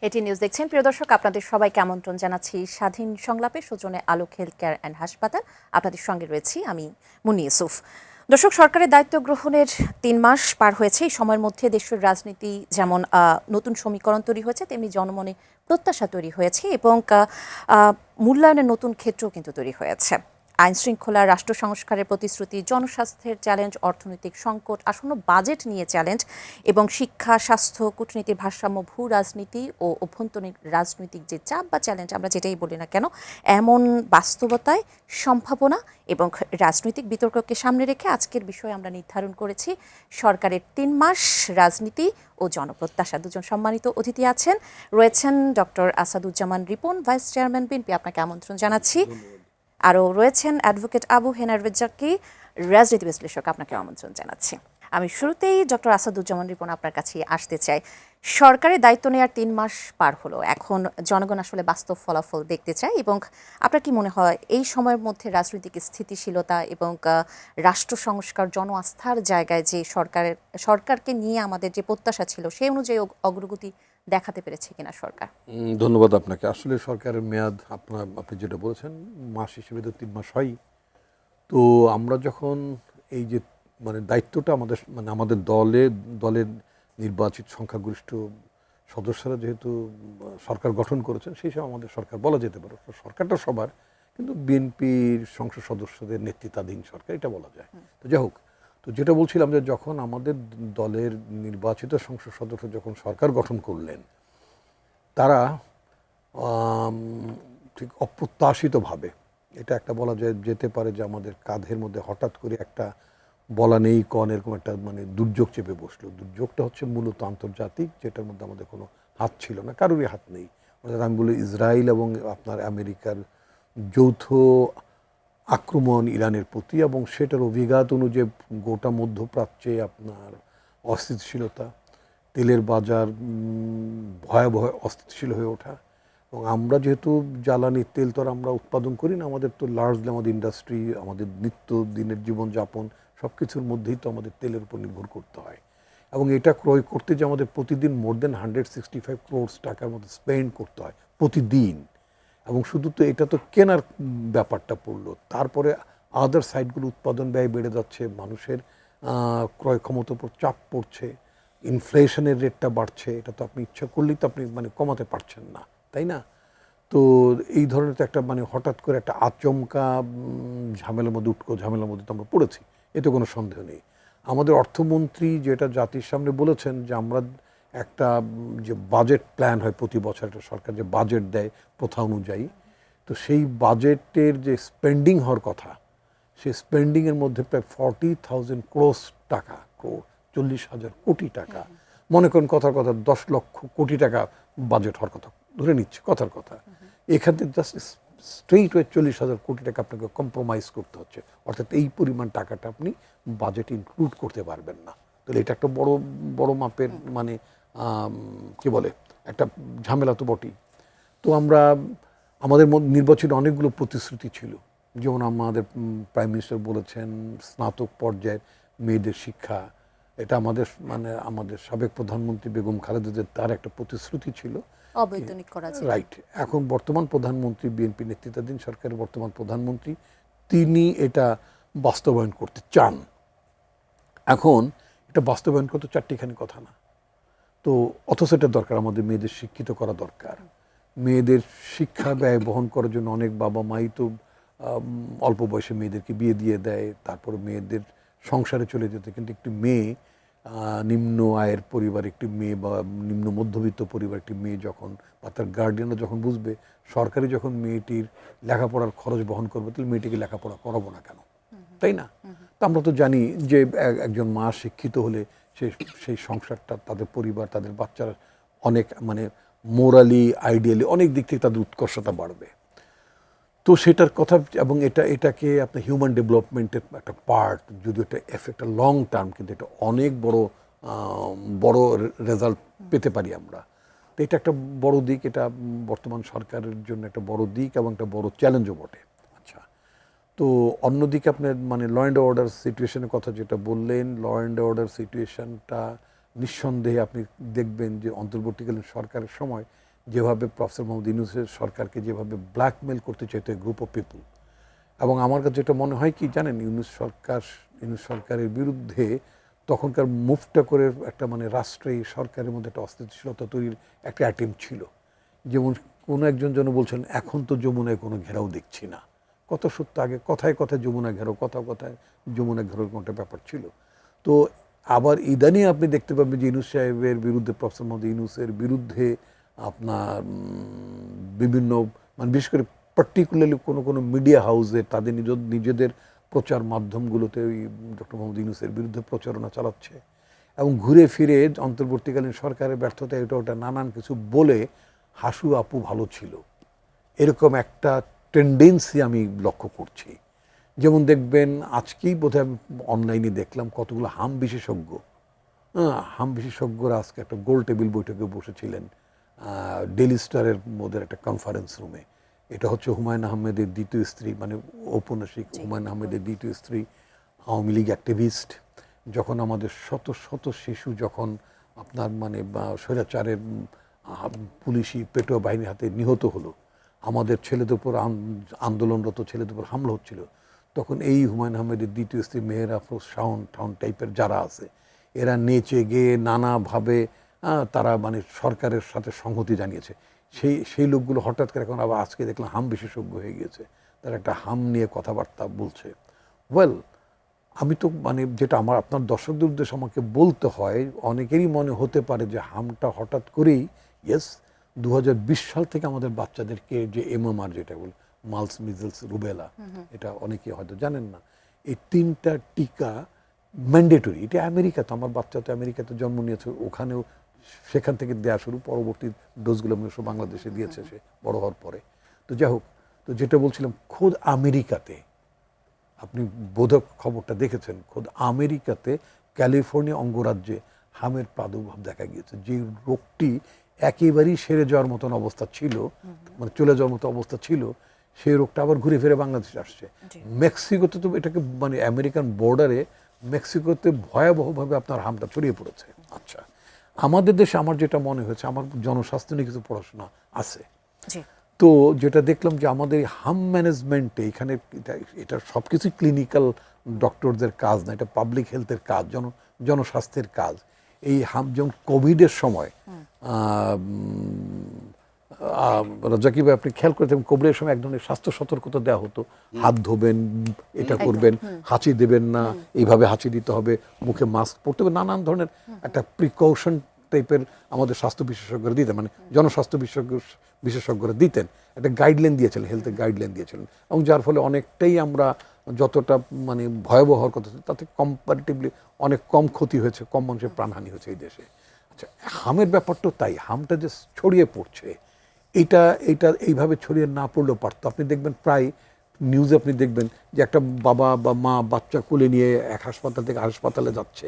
এটি নিউজ দেখছেন প্রিয় দর্শক, আপনাদের সবাইকে আমন্ত্রণ জানাচ্ছি স্বাধীন সংলাপে সৌজন্যে আলোক হেলথ কেয়ার অ্যান্ড হাসপাতাল। আপনাদের সঙ্গে রয়েছি আমি মুন্নি ইউসুফ। দর্শক, সরকারের দায়িত্ব গ্রহণের ৩ মাস পার হয়েছে। এই সময়ের মধ্যে দেশের রাজনীতি যেমন নতুন সমীকরণ তৈরি হয়েছে, তেমনি জনমনে প্রত্যাশা তৈরি হয়েছে এবং মূল্যায়নের নতুন ক্ষেত্রও কিন্তু তৈরি হয়েছে। আইন শৃঙ্খলা, রাষ্ট্র সংস্কারের প্রতিশ্রুতি, জনস্বাস্থ্যের চ্যালেঞ্জ, অর্থনৈতিক সংকট, আসন্ন বাজেট নিয়ে চ্যালেঞ্জ এবং শিক্ষা, স্বাস্থ্য, কূটনীতির ভারসাম্য, ভূ রাজনীতি ও অভ্যন্তরীণ রাজনৈতিক যে চাপ বা চ্যালেঞ্জ আমরা যেটাই বলি না কেন, এমন বাস্তবতায় সম্ভাবনা এবং রাজনৈতিক বিতর্ককে সামনে রেখে আজকের বিষয় আমরা নির্ধারণ করেছি সরকারের ৩ মাস রাজনীতি ও জনপ্রত্যাশা। দুজন সম্মানিত অতিথি রয়েছেন doctor Asaduzzaman Ripon, vice chairman BNP, আপনাকে আমন্ত্রণ জানাচ্ছি। আরও রয়েছেন অ্যাডভোকেট আবু হেনার রেজ্জাকি, রাজনীতি বিশ্লেষক, আপনাকে আমন্ত্রণ জানাচ্ছি। আমি শুরুতেই ডক্টর আসাদুজ্জামান রিপন আপনার কাছে আসতে চাই। সরকারের দায়িত্ব নেওয়ার ৩ মাস পার হলো, এখন জনগণ আসলে বাস্তব ফলাফল দেখতে চায় এবং আপনার কি মনে হয় এই সময়ের মধ্যে রাজনৈতিক স্থিতিশীলতা এবং রাষ্ট্র সংস্কার, জন আস্থার জায়গায় যে সরকারকে নিয়ে আমাদের যে প্রত্যাশা ছিল সেই অনুযায়ী অগ্রগতি দেখাতে পেরেছে কিনা সরকার? ধন্যবাদ আপনাকে। আসলে সরকারের মেয়াদ আপনি যেটা বলেছেন, মাস হিসেবে তো 3 মাস হয়। তো আমরা যখন এই যে দায়িত্বটা আমাদের দলের নির্বাচিত সংখ্যাগরিষ্ঠ সদস্যরা যেহেতু সরকার গঠন করেছেন, সেই সময় আমাদের সরকার বলা যেতে পারে। সরকারটা সবার, কিন্তু বিএনপির সংসদ সদস্যদের নেতৃত্বাধীন সরকার এটা বলা যায়। তো যাই হোক, তো যেটা বলছিলাম যে যখন আমাদের দলের নির্বাচিত সংসদ সদস্য যখন সরকার গঠন করলেন, তারা ঠিক অপ্রত্যাশিতভাবে, এটা একটা বলা যেতে পারে যে আমাদের কাঁধের মধ্যে হঠাৎ করে একটা বলা নেই কন এরকম একটা দুর্যোগ চেপে বসলো। দুর্যোগটা হচ্ছে মূলত আন্তর্জাতিক, যেটার মধ্যে আমাদের কোনো হাত ছিল না, কারোরই হাত নেই। অর্থাৎ আমি বলি ইসরায়েল এবং আপনার আমেরিকার যৌথ আক্রমণ ইরানের প্রতি, এবং সেটার অভিঘাত অনুযায়ী গোটা মধ্যপ্রাচ্যে আপনার অস্থিতিশীলতা, তেলের বাজার ভয়াবহ অস্থিতিশীল হয়ে ওঠা। এবং আমরা যেহেতু জ্বালানি তেল তো আমরা উৎপাদন করি না, আমাদের তো লার্জলি আমাদের ইন্ডাস্ট্রি, আমাদের নিত্য দিনের জীবনযাপন সব কিছুর মধ্যেই তো আমাদের তেলের উপর নির্ভর করতে হয়। এবং এটা ক্রয় করতে যে আমাদের প্রতিদিন মোর দেন 165 crores টাকার মতো স্পেন্ড করতে হয় প্রতিদিন। এবং শুধু তো এটা তো কেনার ব্যাপারটা পড়লো, তারপরে আদার সাইডগুলো উৎপাদন ব্যয় বেড়ে যাচ্ছে, মানুষের ক্রয় ক্ষমতার উপর চাপ পড়ছে, ইনফ্লেশনের রেটটা বাড়ছে। এটা তো আপনি ইচ্ছা করলেই তো আপনি কমাতে পারছেন না, তাই না? তো এই ধরনের তো একটা হঠাৎ করে একটা আচমকা ঝামেলার মধ্যে তো আমরা পড়েছি, এতে কোনো সন্দেহ নেই। আমাদের অর্থমন্ত্রী যেটা জাতির সামনে বলেছেন যে আমরা একটা যে বাজেট প্ল্যান হয় প্রতি বছর, একটা সরকার যে বাজেট দেয় প্রথা অনুযায়ী, তো সেই বাজেটের যে স্পেন্ডিং হওয়ার কথা, সেই স্পেন্ডিংয়ের মধ্যে প্রায় 40,000 crores টাকা, 40,000 কোটি টাকা, মনে করেন কথার কথা 10 লক্ষ কোটি টাকা বাজেট হওয়ার কথা ধরে নিচ্ছে, কথার কথা। এখান থেকে জাস্ট স্ট্রেইট ওয়ে 40,000 কোটি টাকা আপনাকে কম্প্রোমাইজ করতে হচ্ছে। অর্থাৎ এই পরিমাণ টাকাটা আপনি বাজেটে ইনক্লুড করতে পারবেন না। তাহলে এটা একটা বড় বড় মাপের কি বলে একটা ঝামেলা তো বটেই। তো আমাদের নির্বাচনে অনেকগুলো প্রতিশ্রুতি ছিল, যেমন আমাদের প্রাইম মিনিস্টার বলেছেন স্নাতক পর্যায়ের মেয়েদের শিক্ষা, এটা আমাদের সাবেক প্রধানমন্ত্রী বেগম খালেদা জিয়ার তার একটা প্রতিশ্রুতি ছিল, অবৈতনিক করা যায়, রাইট। এখন বর্তমান প্রধানমন্ত্রী, বিএনপি নেতৃত্বাধীন সরকারের বর্তমান প্রধানমন্ত্রী, তিনি এটা বাস্তবায়ন করতে চান। এখন এটা বাস্তবায়ন করতে চারটিখানি কথা না, তো অথচ এটা দরকার, আমাদের মেয়েদের শিক্ষিত করা দরকার। মেয়েদের শিক্ষা ব্যয় বহন করার জন্য অনেক বাবা মাই তো অল্প বয়সে মেয়েদেরকে বিয়ে দিয়ে দেয়, তারপর মেয়েদের সংসারে চলে যেতে। কিন্তু একটি মেয়ে, নিম্ন আয়ের পরিবার একটি মেয়ে বা নিম্ন মধ্যবিত্ত পরিবার একটি মেয়ে যখন, বা তার গার্ডিয়ানরা যখন বুঝবে সরকারি যখন মেয়েটির লেখাপড়ার খরচ বহন করবে, তাহলে মেয়েটিকে লেখাপড়া করাবো না কেন, তাই না? তো আমরা তো জানি যে একজন মা শিক্ষিত হলে সেই সংসারটা, তাদের পরিবার, তাদের বাচ্চারা অনেক মোরালি, আইডিয়ালি অনেক দিক থেকে তাদের উৎকর্ষতা বাড়বে। তো সেটার কথা, এবং এটাকে আপনার হিউম্যান ডেভেলপমেন্টের একটা পার্ট, যদি এটা এফেক্ট লং টার্ম, কিন্তু এটা অনেক বড় রেজাল্ট পেতে পারি আমরা। তো এটা একটা বড় দিক, এটা বর্তমান সরকারের জন্য একটা বড় দিক এবং একটা বড় চ্যালেঞ্জও বটে। আচ্ছা, তো অন্যদিকে আপনার ল অ্যান্ড অর্ডার সিচুয়েশনের কথা যেটা বললেন, ল অ্যান্ড অর্ডার সিচুয়েশনটা নিঃসন্দেহে আপনি দেখবেন যে অন্তর্বর্তীকালীন সরকারের সময় যেভাবে প্রফেসর মোহাম্মদ ইউনূসের সরকারকে যেভাবে ব্ল্যাকমেল করতে চাইতো গ্রুপ অফ পিপল, এবং আমার কাছে যেটা মনে হয় কি জানেন, ইউনূস সরকারের বিরুদ্ধে তখনকার মুভটা করে একটা মানে রাষ্ট্রীয় সরকারের মধ্যে একটা অস্থিতিশীলতা তৈরির একটা অ্যাটেম্প ছিল। যেমন কোনো একজন জন বলছেন এখন তো যমুনায় কোনো ঘেরাও দেখছি না, কত সত্য, আগে কথায় কথায় যমুনা ঘেরাও, কথায় যমুনা ঘেরাওর কোনো একটা ব্যাপার ছিল। তো আবার ইদানিং আপনি দেখতে পাবেন যে ইউনূস সাহেবের বিরুদ্ধে, প্রফেসর মোহাম্মদ ইউনূসের বিরুদ্ধে আপনার বিভিন্ন মানে বিশেষ করে পার্টিকুলারলি কোনো মিডিয়া হাউসে তাদের নিজেদের প্রচার মাধ্যমগুলোতে ওই ডক্টর মোহাম্মদ ইউনূসের বিরুদ্ধে প্রচারণা চালাচ্ছে, এবং ঘুরে ফিরে অন্তর্বর্তীকালীন সরকারের ব্যর্থতা এটা ওটা নানান কিছু বলে হাসু আপু ভালো ছিল, এরকম একটা টেন্ডেন্সি আমি লক্ষ্য করছি। যেমন দেখবেন আজকেই বোধহয় আমি অনলাইনে দেখলাম কতগুলো হাম বিশেষজ্ঞ, হাম বিশেষজ্ঞরা আজকে একটা গোল টেবিল বৈঠকে বসেছিলেন ডেইলি স্টারের মধ্যে একটা কনফারেন্স রুমে। এটা হচ্ছে হুমায়ুন আহমেদের দ্বিতীয় স্ত্রী, মানে ঔপন্যাসিক হুমায়ুন আহমেদের দ্বিতীয় স্ত্রী, আওয়ামী লীগ অ্যাক্টিভিস্ট। যখন আমাদের শত শত শিশু যখন আপনার মানে স্বৈরাচারের পুলিশি পেটোয়া বাহিনীর হাতে নিহত হলো, আমাদের ছেলেদের উপর আন্দোলনরত ছেলেদের উপর হামলা হচ্ছিল, তখন এই হুমায়ুন আহমেদের দ্বিতীয় স্ত্রী মেহের আফরোজ শাওন টাউন টাইপের যারা আছে, এরা নেচে গিয়ে নানাভাবে তারা মানে সরকারের সাথে সংহতি জানিয়েছে। সেই লোকগুলো হঠাৎ করে এখন আবার আজকে দেখলাম হাম বিশেষজ্ঞ হয়ে গিয়েছে, তারা একটা হাম নিয়ে কথাবার্তা বলছে। ওয়েল, আমি তো মানে যেটা আমার আপনার দর্শকদের উদ্দেশ্যে আমাকে বলতে হয়, অনেকেরই মনে হতে পারে যে হামটা হঠাৎ করেই, ইয়েস 2020 সাল থেকে আমাদের বাচ্চাদেরকে যে এমএমআর যেটা বল, মালস মিজলস রুবেলা, এটা অনেকে হয়তো জানেন না, এই 3টা টিকা ম্যান্ডেটরি। এটা আমেরিকাতে, আমার বাচ্চা তো আমেরিকাতে জন্ম নিয়েছে, ওখানেও সেখান থেকে দেওয়া শুরু, পরবর্তী ডোজগুলো অবশ্য বাংলাদেশে দিয়েছে সে বড় হওয়ার পরে। তো যাই হোক, তো যেটা বলছিলাম, খোদ আমেরিকাতে, আপনি বোধক খবরটা দেখেছেন, খোদ আমেরিকাতে ক্যালিফোর্নিয়া অঙ্গরাজ্যে হামের প্রাদুর্ভাব দেখা গিয়েছে, যে রোগটি একেবারেই সেরে যাওয়ার মতন অবস্থা ছিল, মানে চলে যাওয়ার মতো অবস্থা ছিল, সেই রোগটা আবার ঘুরে ফিরে বাংলাদেশে আসছে। মেক্সিকোতে তো এটাকে মানে আমেরিকান বর্ডারে মেক্সিকোতে ভয়াবহভাবে আপনার হামটা ছড়িয়ে পড়েছে। আচ্ছা, আমাদের দেশে আমার যেটা মনে হয়েছে, আমার জনস্বাস্থ্য নিয়ে কিছু পড়াশোনা আছে, তো যেটা দেখলাম যে আমাদের হাম ম্যানেজমেন্টে এখানে এটা সব কিছুই ক্লিনিক্যাল ডক্টরদের কাজ না, এটা পাবলিক হেলথের কাজ, জনস্বাস্থ্যের কাজ। এই হাম যেমন কোভিডের সময় রাজাকি ভাই আপনি খেয়াল করে দেখবেন, কোভিডের সময় এক ধরনের স্বাস্থ্য সতর্কতা দেওয়া হতো, হাত ধোবেন, এটা করবেন, হাঁচি দেবেন না, এইভাবে হাঁচি দিতে হবে, মুখে মাস্ক পরতে হবে, নানান ধরনের একটা প্রিকশন টাইপের আমাদের স্বাস্থ্য বিশেষজ্ঞরা দিতেন, মানে জনস্বাস্থ্য বিশেষজ্ঞরা দিতেন, একটা গাইডলাইন দিয়েছিলেন, হেলথের গাইডলাইন দিয়েছিলেন, এবং যার ফলে অনেকটাই আমরা যতটা মানে ভয়াবহ হওয়ার কথা তাতে কম্পারেটিভলি অনেক কম ক্ষতি হয়েছে, কম মানুষের প্রাণহানি হয়েছে এই দেশে। আচ্ছা, হামের ব্যাপারটা তাই, হামটা যে ছড়িয়ে পড়ছে, এটা এইভাবে ছড়িয়ে না পড়লেও পারতো। আপনি দেখবেন প্রায় নিউজে আপনি দেখবেন যে একটা বাবা বা মা বাচ্চা কোলে নিয়ে এক হাসপাতাল থেকে হাসপাতালে যাচ্ছে,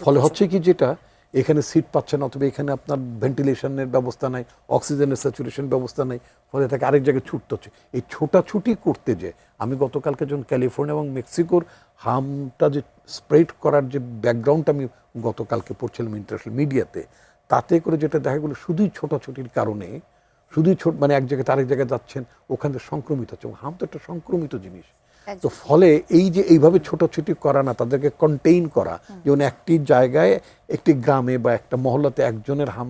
ফলে হচ্ছে কি যেটা এখানে সিট পাচ্ছে না, অথবা এখানে আপনার ভেন্টিলেশনের ব্যবস্থা নাই, অক্সিজেনের স্যাচুরেশন ব্যবস্থা নাই, ফলে তাকে আরেক জায়গায় ছুটতে হচ্ছে। এই ছোটাছুটি করতে যে আমি গতকালকে যখন ক্যালিফোর্নিয়া এবং মেক্সিকোর হামটা যে স্প্রেড করার যে ব্যাকগ্রাউন্ডটা আমি গতকালকে পড়ছিলাম ইন্টারন্যাশনাল মিডিয়াতে, তাতে করে যেটা দেখা গেলো শুধুই ছোটাছুটির কারণে, শুধুই মানে এক জায়গায় আরেক জায়গায় যাচ্ছেন, ওখান থেকে সংক্রমিত হচ্ছে, এবং হাম তো একটা সংক্রমিত জিনিস। তো ফলে এই যে এইভাবে ছোটাছুটি করা না, তাদেরকে কন্টেইন করা, যেমন একটি জায়গায় একটি গ্রামে বা একটা মহল্লাতে একজনের হাম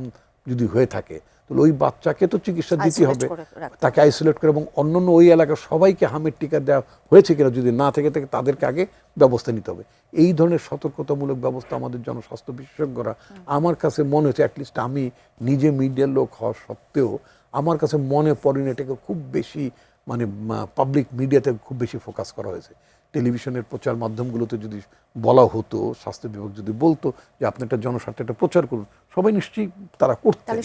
যদি হয়ে থাকে, তাহলে ওই বাচ্চাকে তো চিকিৎসা দিতে হবে, তাকে আইসোলেট করে, এবং অন্যান্য ওই এলাকার সবাইকে হামের টিকা দেওয়া হয়েছে কিনা যদি না থেকে থাকে তাদেরকে আগে ব্যবস্থা নিতে হবে। এই ধরনের সতর্কতামূলক ব্যবস্থা আমাদের জনস্বাস্থ্য বিশেষজ্ঞরা, আমার কাছে মনে হচ্ছে, অ্যাটলিস্ট আমি নিজে মিডিয়ার লোক হওয়া সত্ত্বেও আমার কাছে মনে পড়েনি এটাকে খুব বেশি মানে পাবলিক মিডিয়াতে খুব বেশি ফোকাস করা হয়েছে। টেলিভিশনের প্রচার মাধ্যমগুলোতে যদি বলা হতো, স্বাস্থ্য বিভাগ যদি বলতো যে আপনি একটা জনস্বার্থে একটা প্রচার করুন, সবাই নিশ্চয়ই তারা করতেন।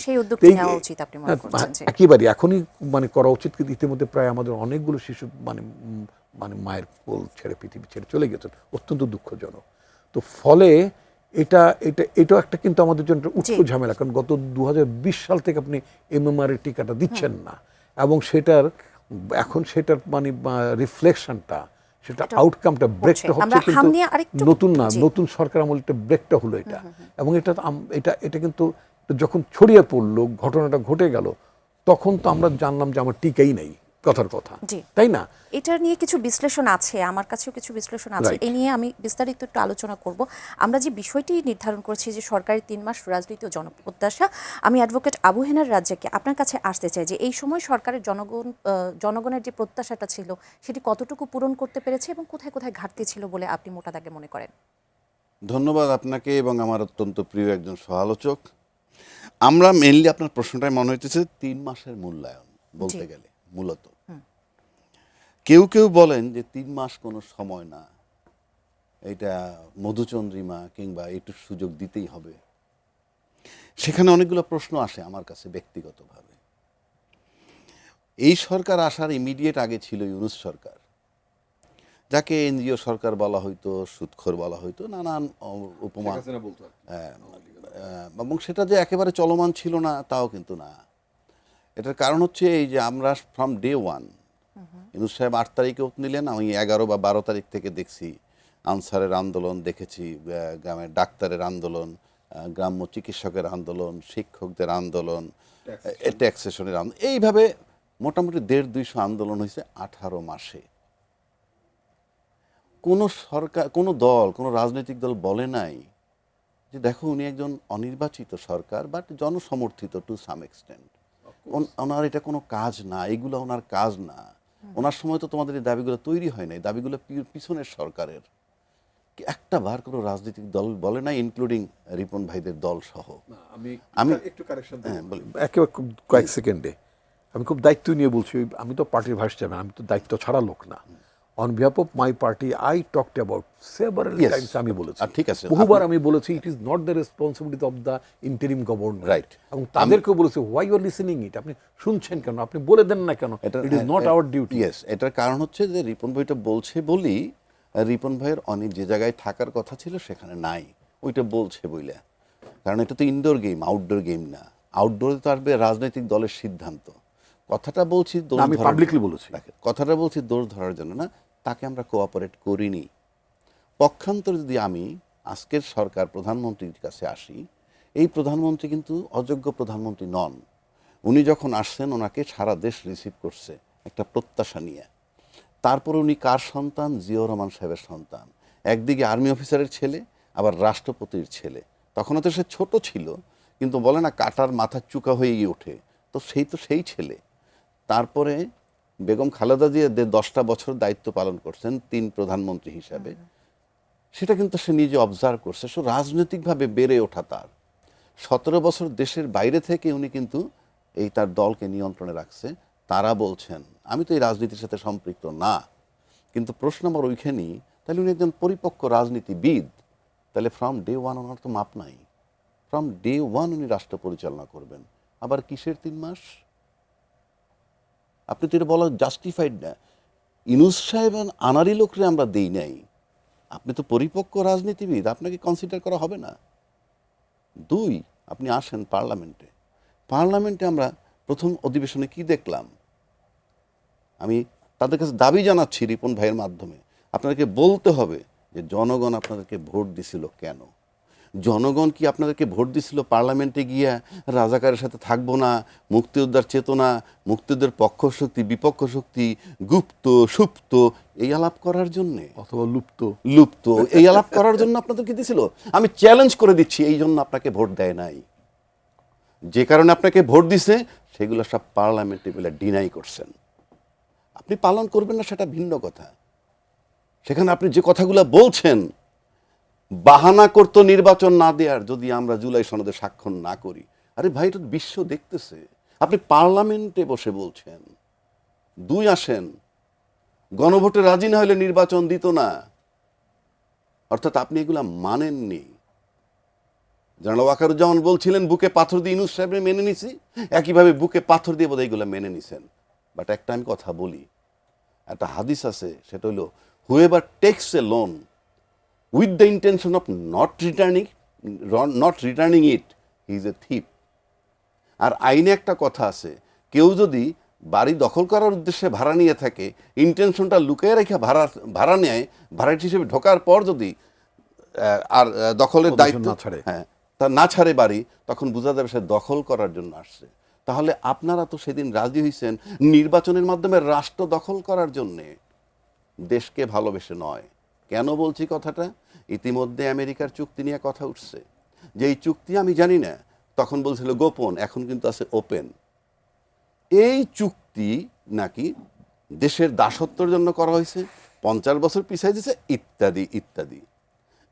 একেবারে এখনই মানে করা উচিত, কিন্তু ইতিমধ্যে প্রায় আমাদের অনেকগুলো শিশু মানে মানে মায়ের কোল ছেড়ে পৃথিবী ছেড়ে চলে গেছেন, অত্যন্ত দুঃখজনক। তো ফলে এটাও একটা কিন্তু আমাদের জন্য উচ্চ ঝামেলা, কারণ গত 2020 সাল থেকে আপনি এমএমআর এর টিকাটা দিচ্ছেন না, এবং সেটার মানে রিফ্লেকশনটা, সেটা আউটকামটা, ব্রেকটা হচ্ছে কিন্তু নতুন সরকার আমলে একটা ব্রেকটা হলো এটা। এবং এটা কিন্তু যখন ছড়িয়ে পড়লো, ঘটনাটা ঘটে গেল, তখন তো আমরা জানলাম যে আমার টিকাই নাই, কথার কথা, জি। তাই না? এটার নিয়ে কিছু বিশ্লেষণ আছে, আমার কাছেও কিছু বিশ্লেষণ আছে, Right. এ নিয়ে আমি বিস্তারিত একটু আলোচনা করব। আমরা যে বিষয়টি নির্ধারণ করেছি যে সরকারি 3 মাস রাজনীতি ও জনপ্রত্যাশা, আমি অ্যাডভোকেট আবু হেনার রাজ্জাককে আপনার কাছে আসতে চাই যে এই সময় সরকারের জনগণের যে প্রত্যাশাটা ছিল সেটি কতটুকু পূরণ করতে পেরেছে এবং কোথায় কোথায় ঘাটতি ছিল বলে আপনি মোটা দাগে মনে করেন? ধন্যবাদ আপনাকে এবং আমার অত্যন্ত প্রিয় একজন সহালোচক। আমরা মেইনলি আপনার প্রশ্নটাই মনে হইতেছে 3 মাসের মূল্যায়ন বলতে জি। গেলে মূলত কেউ কেউ বলেন যে 3 মাস কোনো সময় না, এটা মধুচন্দ্রিমা কিংবা একটু সুযোগ দিতেই হবে। সেখানে অনেকগুলো প্রশ্ন আসে আমার কাছে ব্যক্তিগতভাবে। এই সরকার আসার ইমিডিয়েট আগে ছিল ইউনূস সরকার, যাকে এনজিও সরকার বলা হইতো, সুদখোর বলা হইতো, নানান উপমা। এবং সেটা যে একেবারে চলমান ছিল না তাও কিন্তু না। এটার কারণ হচ্ছে এই যে আমরা ফ্রম ডে ওয়ান, ইউনূস সাহেব 8 তারিখে ওত নিলেন, আমি 11 বা 12 তারিখ থেকে দেখছি আনসারের আন্দোলন, দেখেছি গ্রামের ডাক্তারের আন্দোলন, গ্রাম্য চিকিৎসকের আন্দোলন, শিক্ষকদের আন্দোলন, ট্যাক্সেশনের আন্দোলন, এইভাবে মোটামুটি 150-200 আন্দোলন হয়েছে 18 মাসে। কোনো সরকার, কোনো দল, কোনো রাজনৈতিক দল বলে নাই যে দেখো উনি একজন অনির্বাচিত সরকার বাট জনসমর্থিত টু সাম এক্সটেন্ট, ওনার এটা কোনো কাজ না, এগুলো ওনার কাজ না, ওনার সময় তো তোমাদের এই দাবিগুলো তৈরি হয় নাই, দাবিগুলো পিছনের সরকারের। একটা বার কোনো রাজনৈতিক দল বলে নাই, ইনক্লুডিং রিপন ভাইদের দল সহ। আমি একটু কারেকশন একেবারে খুব কয়েক সেকেন্ডে আমি খুব দায়িত্ব নিয়ে বলছি, আমি তো পার্টির ভাইস চেয়ারম্যান, আমি তো দায়িত্ব ছাড়া লোক না। On behalf of my party I talked about several Yes. Times, আমি বলেছি, ঠিক আছে, বহুবার আমি বলেছি it is not the responsibility of the interim government, Right. এবং তাদেরকেও বলেছি হোয়াই ইউ আর লিসেনিং ইট, আপনি শুনছেন কেন, আপনি বলে দেন না কেন, it is not our duty. Yes, এটার কারণ হচ্ছে যে রিপন ভাইটা বলছে বলি, রিপন ভাইয়ের অনেক যে জায়গায় থাকার কথা ছিল সেখানে নাই, ওইটা বলছে বইলা। কারণ এটা তো ইনডোর গেম, আউটডোর গেম না। আউটডোরে তো আসবে রাজনৈতিক দলের সিদ্ধান্ত। কথাটা বলছি দোষ আমি ধরার- পাবলিকলি বলেছি। কথাটা বলছি দোষ ধরার জন্য না, তাকে আমরা কোঅপারেট করিনি। পক্ষান্তরে যদি আমি আজকের সরকার প্রধানমন্ত্রীর কাছে আসি, এই প্রধানমন্ত্রী কিন্তু অযোগ্য প্রধানমন্ত্রী নন। উনি যখন আসছেন ওনাকে সারা দেশ রিসিভ করছে একটা প্রত্যাশা নিয়ে। তারপর উনি কার সন্তান? জিয়াউর রহমান সাহেবের সন্তান। একদিকে আর্মি অফিসারের ছেলে, আবার রাষ্ট্রপতির ছেলে। তখনও তো সে ছোট ছিল, কিন্তু বলে না কাটার মাথা চুকা হয়েই ওঠে, তো সেই ছেলে। তারপরে বেগম খালেদা জিয়া 10টা বছর দায়িত্ব পালন করছেন 3 প্রধানমন্ত্রী হিসাবে, সেটা কিন্তু সে নিজে অবজার্ভ করছে। সো রাজনৈতিকভাবে বেড়ে ওঠা তার 17 বছর দেশের বাইরে থেকে উনি কিন্তু এই তার দলকে নিয়ন্ত্রণে রাখছে। তারা বলছেন আমি তো এই রাজনীতির সাথে সম্পৃক্ত না, কিন্তু প্রশ্ন আমার ওইখানেই, তাহলে উনি একজন পরিপক্ক রাজনীতিবিদ, তাহলে ফ্রম ডে ওয়ান ওনার তো মাপ নাই। ফ্রম ডে ওয়ান উনি রাষ্ট্র পরিচালনা করবেন, আবার কিসের 3 মাস? আপনি তো এটা বলা জাস্টিফাইড না। ইউনূস সাহেব আনারি লোকরে আমরা দেই নাই, আপনি তো পরিপক্ক রাজনীতিবিদ, আপনাকে কনসিডার করা হবে না। 2, আপনি আসেন পার্লামেন্টে। পার্লামেন্টে আমরা প্রথম অধিবেশনে কি দেখলাম? আমি তাদের কাছে দাবি জানাচ্ছি রিপন ভাইয়ের মাধ্যমে, আপনাদেরকে বলতে হবে যে জনগণ আপনাদেরকে ভোট দিছিল কেন? জনগণ কি আপনাদেরকে ভোট দিছিল পার্লামেন্টে গিয়া রাজাকারের সাথে থাকবো না, মুক্তিযোদ্ধার চেতনা, মুক্তিযুদ্ধের পক্ষ শক্তি বিপক্ষ শক্তি, গুপ্ত সুপ্ত এই আলাপ করার জন্যে, অথবা লুপ্ত এই আলাপ করার জন্য আপনাদেরকে দিছিল? আমি চ্যালেঞ্জ করে দিচ্ছি, এই জন্য আপনাকে ভোট দেয় নাই। যে কারণে আপনাকে ভোট দিছে সেগুলো সব পার্লামেন্টে বলে ডিনাই করছেন। আপনি পালন করবেন না সেটা ভিন্ন কথা, সেখানে আপনি যে কথাগুলো বলছেন, বাহানা করতো নির্বাচন না দেওয়ার, যদি আমরা জুলাই সনদে স্বাক্ষর না করি। আরে ভাই, এটা বিশ্ব দেখতেছে, আপনি পার্লামেন্টে বসে বলছেন। 2, আসেন, গণভোটে রাজি না হলে নির্বাচন দিত না, অর্থাৎ আপনি এগুলা মানেননি। জনাব ওয়াকারুজ্জামান বলছিলেন বুকে পাথর দিয়ে ইউনূস সাহেব মেনে নিছি, একইভাবে বুকে পাথর দিয়ে বোধহয় এগুলো মেনে নিছেন। বাট একটা আমি কথা বলি, একটা হাদিস আছে, সেটা হলো however takes a loan with the intention of not returning it he is a thief. আর আইনে একটা কথা আছে, কেউ যদি বাড়ি দখল করার উদ্দেশ্যে ভাড়া নিয়ে থাকে, ইন্টেনশনটা লুকিয়ে রেখে ভাড়া নেয়, ভাড়াটি হিসেবে ঢোকার পর যদি আর দখলের দায়িত্ব না ছাড়ে, হ্যাঁ তা না ছাড়ে বাড়ি, তখন বোঝা যাবে সে দখল করার জন্য আসছে। তাহলে আপনারা তো সেদিন রাজি হয়েছেন নির্বাচনের মাধ্যমে রাষ্ট্র দখল করার জন্যে, দেশকে ভালোবেসে নয়। কেন বলছি কথাটা? ইতিমধ্যে আমেরিকার চুক্তি নিয়ে কথা উঠছে, যে এই চুক্তি আমি জানি না, তখন বলছিল গোপন, এখন কিন্তু আছে ওপেন। এই চুক্তি নাকি দেশের দাসত্বের জন্য করা হয়েছে, 50 বছর পিছাই দিয়েছে, ইত্যাদি ইত্যাদি।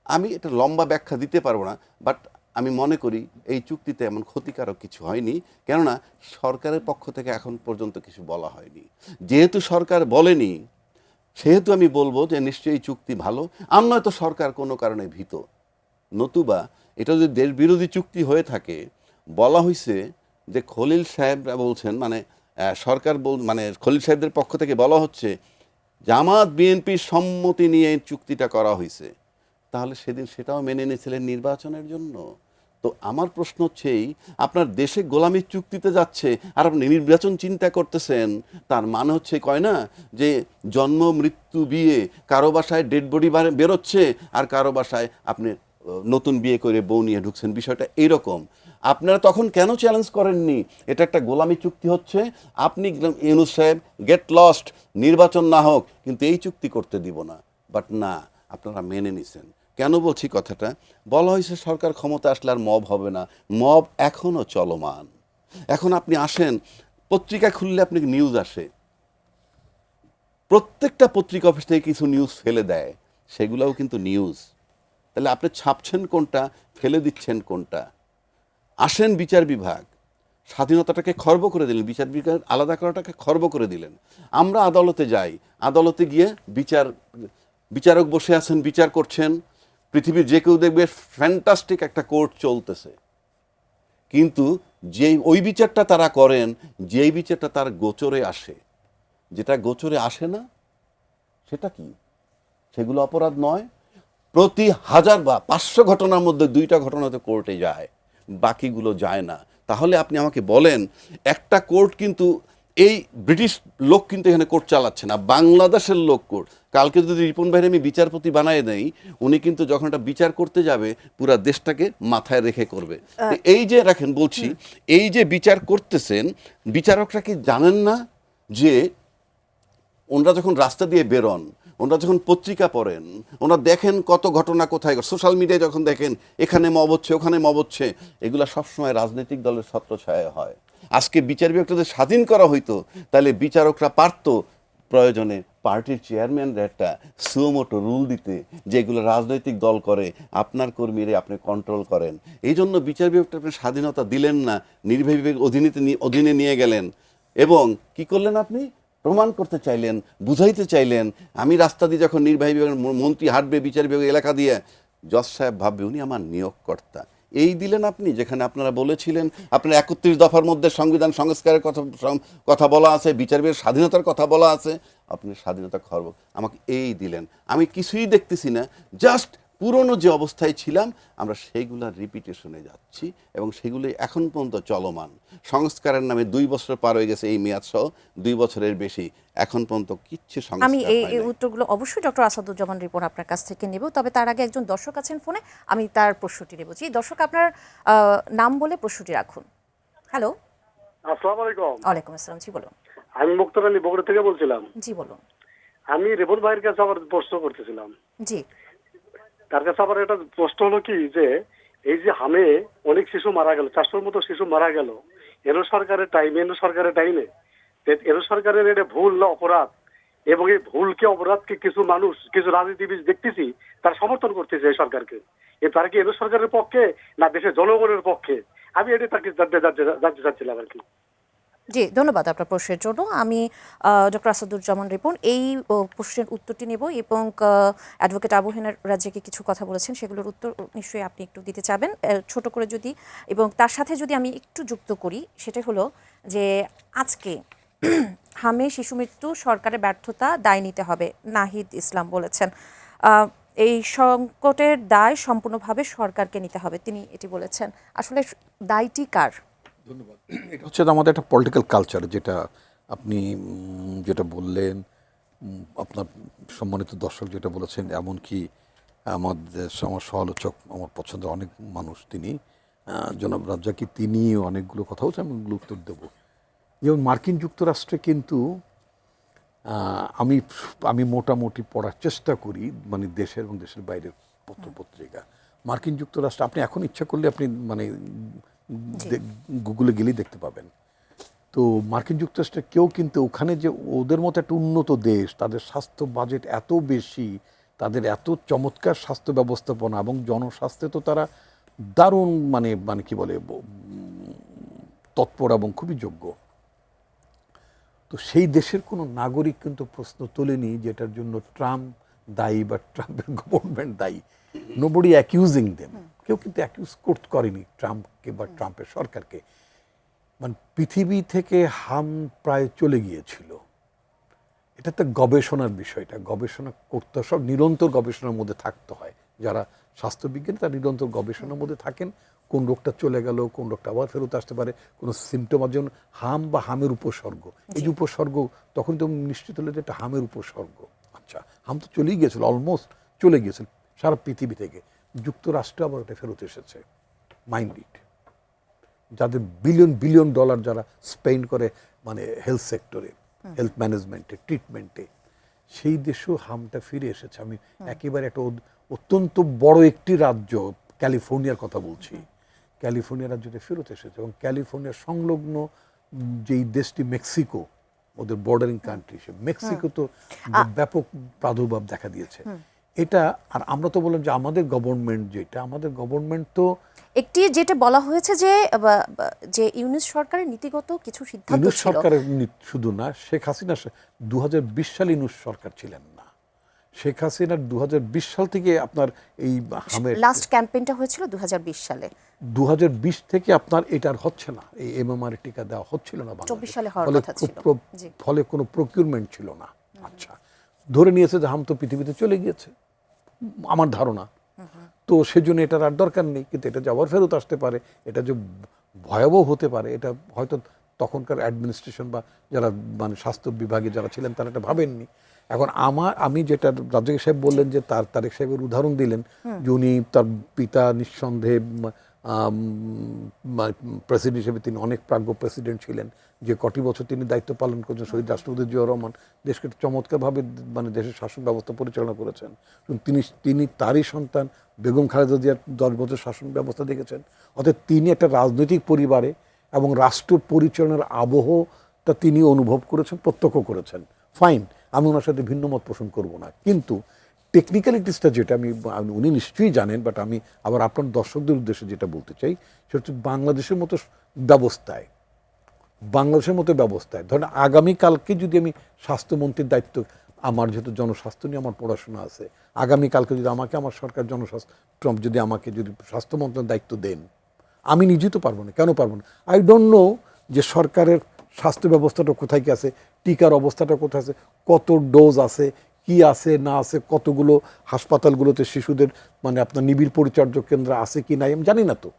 আমি এটা লম্বা ব্যাখ্যা দিতে পারবো না, বাট আমি মনে করি এই চুক্তিতে এমন ক্ষতিকারক কিছু হয়নি, কেননা সরকারের পক্ষ থেকে এখন পর্যন্ত কিছু বলা হয়নি। যেহেতু সরকার বলেনি, সেহেতু আমি বলবো যে নিশ্চয়ই এই চুক্তি ভালো, আর নয়তো সরকার কোনো কারণে ভীত। নতুবা এটা যদি দেশ বিরোধী চুক্তি হয়ে থাকে, বলা হয়েছে যে খলিল সাহেবরা বলছেন, মানে সরকার মানে খলিল সাহেবদের পক্ষ থেকে বলা হচ্ছে জামাত বিএনপির সম্মতি নিয়ে এই চুক্তিটা করা হয়েছে, তাহলে সেদিন সেটাও মেনে নিয়েছিলেন নির্বাচনের জন্য। তো আমার প্রশ্ন হচ্ছে এই, আপনার দেশে গোলামির চুক্তিতে যাচ্ছে আর আপনি নির্বাচন চিন্তা করতেছেন, তার মানে হচ্ছে কয় না যে জন্ম মৃত্যু বিয়ে, কারো বাসায় ডেড বডি বেরোচ্ছে আর কারো বাসায় আপনি নতুন বিয়ে করে বউ নিয়ে ঢুকছেন, বিষয়টা এইরকম। আপনারা তখন কেন চ্যালেঞ্জ করেননি এটা একটা গোলামি চুক্তি হচ্ছে, আপনি ইউনূস সাহেব গেট লস্ট, নির্বাচন না হোক কিন্তু এই চুক্তি করতে দিব না। বাট না, আপনারা মেনে নিছেন। কেন বলছি কথাটা? বলা হয়েছে সরকার ক্ষমতা আসলে আর মব হবে না, মব এখনও চলমান। এখন আপনি আসেন, পত্রিকা খুললে আপনি নিউজ আসে, প্রত্যেকটা পত্রিকা অফিস থেকে কিছু নিউজ ফেলে দেয়, সেগুলোও কিন্তু নিউজ। তাহলে আপনি ছাপছেন কোনটা, ফেলে দিচ্ছেন কোনটা? আসেন বিচার বিভাগ, স্বাধীনতাটাকে খর্ব করে দিলেন, বিচার বিভাগ আলাদা করাটাকে খর্ব করে দিলেন। আমরা আদালতে যাই, আদালতে গিয়ে বিচারক বসে আছেন, বিচার করছেন, পৃথিবীর যে কেউ দেখবে ফ্যান্টাস্টিক একটা কোর্ট চলতেছে, কিন্তু ওই বিচারটা তারা করেন, যেই বিচারটা তার গোচরে আসে, যেটা গোচরে আসে না সেটা কি? সেগুলো অপরাধ নয়? প্রতি 1000 বা 500 ঘটনার মধ্যে 2টা ঘটনাতে কোর্টে যায়, বাকিগুলো যায় না। তাহলে আপনি আমাকে বলেন, একটা কোর্ট কিন্তু এই ব্রিটিশ লোক কিন্তু এখানে কোর্ট চালাচ্ছে না, বাংলাদেশের লোক কোর্ট। কালকে যদি রিপন ভাইয়ের আমি বিচারপতি বানায় দেই, উনি কিন্তু যখন একটা বিচার করতে যাবে পুরা দেশটাকে মাথায় রেখে করবে। তো এই যে রাখেন বলছি, এই যে বিচার করতেছেন, বিচারকরা কি জানেন না যে ওনারা যখন রাস্তা দিয়ে বেরোন, ওনারা যখন পত্রিকা পড়েন, ওনারা দেখেন কত ঘটনা কোথায়, সোশ্যাল মিডিয়ায় যখন দেখেন এখানে মব হচ্ছে ওখানে মব হচ্ছে, এগুলো সবসময় রাজনৈতিক দলের ছত্রছায়া হয়। আজকে বিচার বিভাগটা যদি স্বাধীন করা হইতো, তাহলে বিচারকরা পারত প্রয়োজনে পার্টির চেয়ারম্যানরা একটা সুমোটো রুল দিতে, যেগুলো রাজনৈতিক দল করে, আপনার কর্মীরা আপনি কন্ট্রোল করেন। এই জন্য বিচার বিভাগটা আপনি স্বাধীনতা দিলেন না, নির্বাহী বিভাগ অধীনে নিয়ে গেলেন, এবং কি করলেন আপনি? প্রমাণ করতে চাইলেন, বুঝাইতে চাইলেন। আমি রাস্তা দিয়ে যখন নির্বাহী বিভাগের মন্ত্রী হাঁটবে বিচার বিভাগের এলাকা দিয়ে, জজ সাহেব ভাববে উনি আমার নিয়োগকর্তা। এই দিলেন আপনি, যেখানে আপনারা বলেছিলেন আপনার 31 দফার মধ্যে সংবিধান সংস্কারের কথা বলা আছে, বিচার বিভাগের স্বাধীনতার কথা বলা আছে, আপনি স্বাধীনতা খর্ব আমাকে এই দিলেন। আমি কিছুই দেখতেছি না, জাস্ট পুরনো যে অবস্থায় ছিলাম আমরা সেইগুলার রিপিটেশনে যাচ্ছি, এবং সেগুলি এখন পর্যন্ত চলমান। সংস্কারের নামে 2 বছর পার হয়ে গেছে, এই মেয়াদ সহ 2 বছরের বেশি, এখন পর্যন্ত কিচ্ছু সংস্কার আমি হয়নি। এই উত্তরগুলো অবশ্যই ডক্টর আসাদুজ্জামান রিপন আপনার কাছ থেকে নেব, তবে তার আগে একজন দর্শক আছেন ফোনে, আমি তার প্রশ্নটি নেব। জি দর্শক, আপনার নাম বলে প্রশ্নটি রাখুন। হ্যালো। আসসালামু আলাইকুম। ওয়ালাইকুম আসসালাম। জি বলুন। আমি মুক্তার আলী বগুড়া থেকে বলছিলাম। জি বলুন। আমি রিপন ভাইয়ের কাছে আবার প্রশ্ন করতেছিলাম। জি। তার কাছে আবার একটা প্রশ্ন হলো কি, যে এই যে হামে অনেক শিশু মারা গেল, 400-র মতো শিশু মারা গেল এনো সরকারের টাইমে, এনো সরকারের এটা ভুল না অপরাধ, এবং এই ভুলকে অপরাধকে কিছু মানুষ, কিছু রাজনীতিবিদ দেখতেছি তারা সমর্থন করতেছে এই সরকারকে। তারা কি এনো সরকারের পক্ষে না দেশের জনগণের পক্ষে? আমি এটা তাকে জানতে চাচ্ছিলাম আর কি। জি ধন্যবাদ আপনার প্রশ্নের জন্য। আমি ডক্টর আসাদুজ্জামান রিপন এই প্রশ্নের উত্তরটি নেব, এবং অ্যাডভোকেট আবু হেনা রাজ্জাকে কিছু কথা বলেছেন, সেগুলোর উত্তর নিশ্চয়ই আপনি একটু দিতে চাবেন ছোট করে যদি, এবং তার সাথে যদি আমি একটু যুক্ত করি, সেটা হলো যে আজকে হামে শিশু মৃত্যু সরকারের ব্যর্থতা, দায় নিতে হবে, নাহিদ ইসলাম বলেছেন। এই সংকটের দায় সম্পূর্ণভাবে সরকারকে নিতে হবে, তিনি এটি বলেছেন। আসলে দায়টি কার? ধন্যবাদ। এটা হচ্ছে আমাদের একটা পলিটিক্যাল কালচার, যেটা আপনি যেটা বললেন, আপনার সম্মানিত দর্শক যেটা বলেছেন, এমনকি আমার সহালোচক, আমার পছন্দের অনেক মানুষ তিনি জনাব রাজ্জাকি তিনি অনেকগুলো কথা বলছেন, আমি ওগুলো উত্তর দেবো। যেমন মার্কিন যুক্তরাষ্ট্রে কিন্তু আমি আমি মোটামুটি পড়ার চেষ্টা করি, মানে দেশের এবং দেশের বাইরের পত্রপত্রিকা। মার্কিন যুক্তরাষ্ট্র আপনি এখন ইচ্ছা করলে আপনি মানে গুগলে গেলেই দেখতে পাবেন। তো মার্কিন যুক্তরাষ্ট্রে কেউ কিন্তু ওখানে যে ওদের মতো একটা উন্নত দেশ, তাদের স্বাস্থ্য বাজেট এত বেশি, তাদের এত চমৎকার স্বাস্থ্য ব্যবস্থাপনা এবং জনস্বাস্থ্যে তো তারা দারুণ মানে মানে কি বলে তৎপর এবং খুবই যোগ্য। তো সেই দেশের কোনো নাগরিক কিন্তু প্রশ্ন তোলেনি যেটার জন্য ট্রাম্প দায়ী বা ট্রাম্পের গভর্নমেন্ট দায়ী। নোবডি অ্যাকিউজিং দেম, কেউ কিন্তু অ্যাকিউজ করেনি ট্রাম্পকে বা ট্রাম্পের সরকারকে। মানে পৃথিবী থেকে হাম প্রায় চলে গিয়েছিল। এটা তো গবেষণার বিষয়টা, গবেষণা করতে সব নিরন্তর গবেষণার মধ্যে থাকতে হয়। যারা স্বাস্থ্যবিজ্ঞানী তারা নিরন্তর গবেষণার মধ্যে থাকেন, কোন রোগটা চলে গেল, কোন রোগটা আবার ফেরত আসতে পারে, কোনো সিমটম, যেমন হাম বা হামের উপসর্গ। এই যে উপসর্গ, তখন তো নিশ্চিত হলো যে এটা হামের উপসর্গ। আচ্ছা, হাম তো চলেই গিয়েছিল, অলমোস্ট চলে গিয়েছিল সারা পৃথিবী থেকে। যুক্তরাষ্ট্রে আবার এটা ফেরত এসেছে। মাইন্ড ইট, যাদের বিলিয়ন বিলিয়ন ডলার যারা স্পেন্ড করে মানে হেলথ সেক্টরে, হেলথ ম্যানেজমেন্টে, ট্রিটমেন্টে, সেই দেশেও হামটা ফিরে এসেছে। আমি একেবারে একটা অত্যন্ত বড় একটি রাজ্য ক্যালিফোর্নিয়ার কথা বলছি, ক্যালিফোর্নিয়া রাজ্যটা ফেরত এসেছে। এবং ক্যালিফোর্নিয়ার সংলগ্ন যেই দেশটি মেক্সিকো, ওদের বর্ডারিং কান্ট্রি, সে মেক্সিকো তো ব্যাপক প্রাদুর্ভাব দেখা দিয়েছে। এটা আর আমরা তো বললাম যে আমাদের গভর্নমেন্ট, যেটা আমাদের গভর্নমেন্ট তো একটি যেটা বলা হয়েছে যে যে ইউনিস সরকারের নীতিগত কিছু সিদ্ধান্ত ইউনুস ছিল। সরকারের শুধু না, শেখ হাসিনা 2020 সালে ইউনুস সরকার ছিলেন না। শেখ হাসিনার 2020 সাল থেকে আপনার এই হামের লাস্ট ক্যাম্পেইনটা হয়েছিল 2020 সালে। 2020 থেকে আপনার এটার হচ্ছে না, এই এমএমআর টিকা দেওয়া হচ্ছিল না 24 সালে হওয়ার ফলে কথা ছিল। জি। ফলে কোনো প্রকিউরমেন্ট ছিল না। আচ্ছা, ধরে নিয়েছে যে হাম তো পৃথিবীতে চলে গিয়েছে, আমার ধারণা। তো সেজন্য এটার আর দরকার নেই, কিন্তু এটা যে আবার ফেরত আসতে পারে, এটা যে ভয়াবহ হতে পারে, এটা হয়তো তখনকার অ্যাডমিনিস্ট্রেশন বা যারা মানে স্বাস্থ্য বিভাগে যারা ছিলেন তারা এটা ভাবেননি। এখন আমি যেটা রাজ্জাকি সাহেব বললেন যে তারেক সাহেবের উদাহরণ দিলেন, যে উনি তার পিতা নিঃসন্দেহে প্রেসিডেন্ট হিসেবে তিনি অনেক প্রাজ্ঞ প্রেসিডেন্ট ছিলেন, যে কটি বছর তিনি দায়িত্ব পালন করেছেন। শহীদ রাষ্ট্রপতি জিয়াউর রহমান দেশকে চমৎকারভাবে মানে দেশের শাসন ব্যবস্থা পরিচালনা করেছেন। তিনি তারই সন্তান বেগম খালেদা জিয়ার 10 বছর শাসন ব্যবস্থা দেখেছেন। অর্থাৎ তিনি একটা রাজনৈতিক পরিবারে এবং রাষ্ট্র পরিচালনার আবহটা তিনি অনুভব করেছেন, প্রত্যক্ষ করেছেন। ফাইন, আমি ওনার সাথে ভিন্ন মত পোষণ করব না, কিন্তু টেকনিক্যালিটিসটা যেটা উনি নিশ্চয়ই জানেন, বাট আমি আবার আপনার দর্শকদের উদ্দেশ্যে যেটা বলতে চাই সেটা হচ্ছে বাংলাদেশের মতো ব্যবস্থায় ধরেন আগামীকালকে যদি আমি স্বাস্থ্যমন্ত্রীর দায়িত্ব, আমার যেহেতু জনস্বাস্থ্য নিয়ে আমার পড়াশোনা আছে, আগামীকালকে যদি আমাকে আমার সরকার ট্রাম্প যদি আমাকে স্বাস্থ্য মন্ত্রণালয়ের দায়িত্ব দেন, আমি নিজেই তো পারবো না। কেন পারবো না? আই ডোন্ট নো যে সরকারের স্বাস্থ্য ব্যবস্থাটা কোথায় কি আছে, টিকার অবস্থাটা কোথায় আছে, কত ডোজ আছে, কি আছে না আছে, কতগুলো হাসপাতালগুলোতে শিশুদের মানে আপনার নিবিড় পরিচর্যা কেন্দ্র আছে কি নাই আমি জানি না তো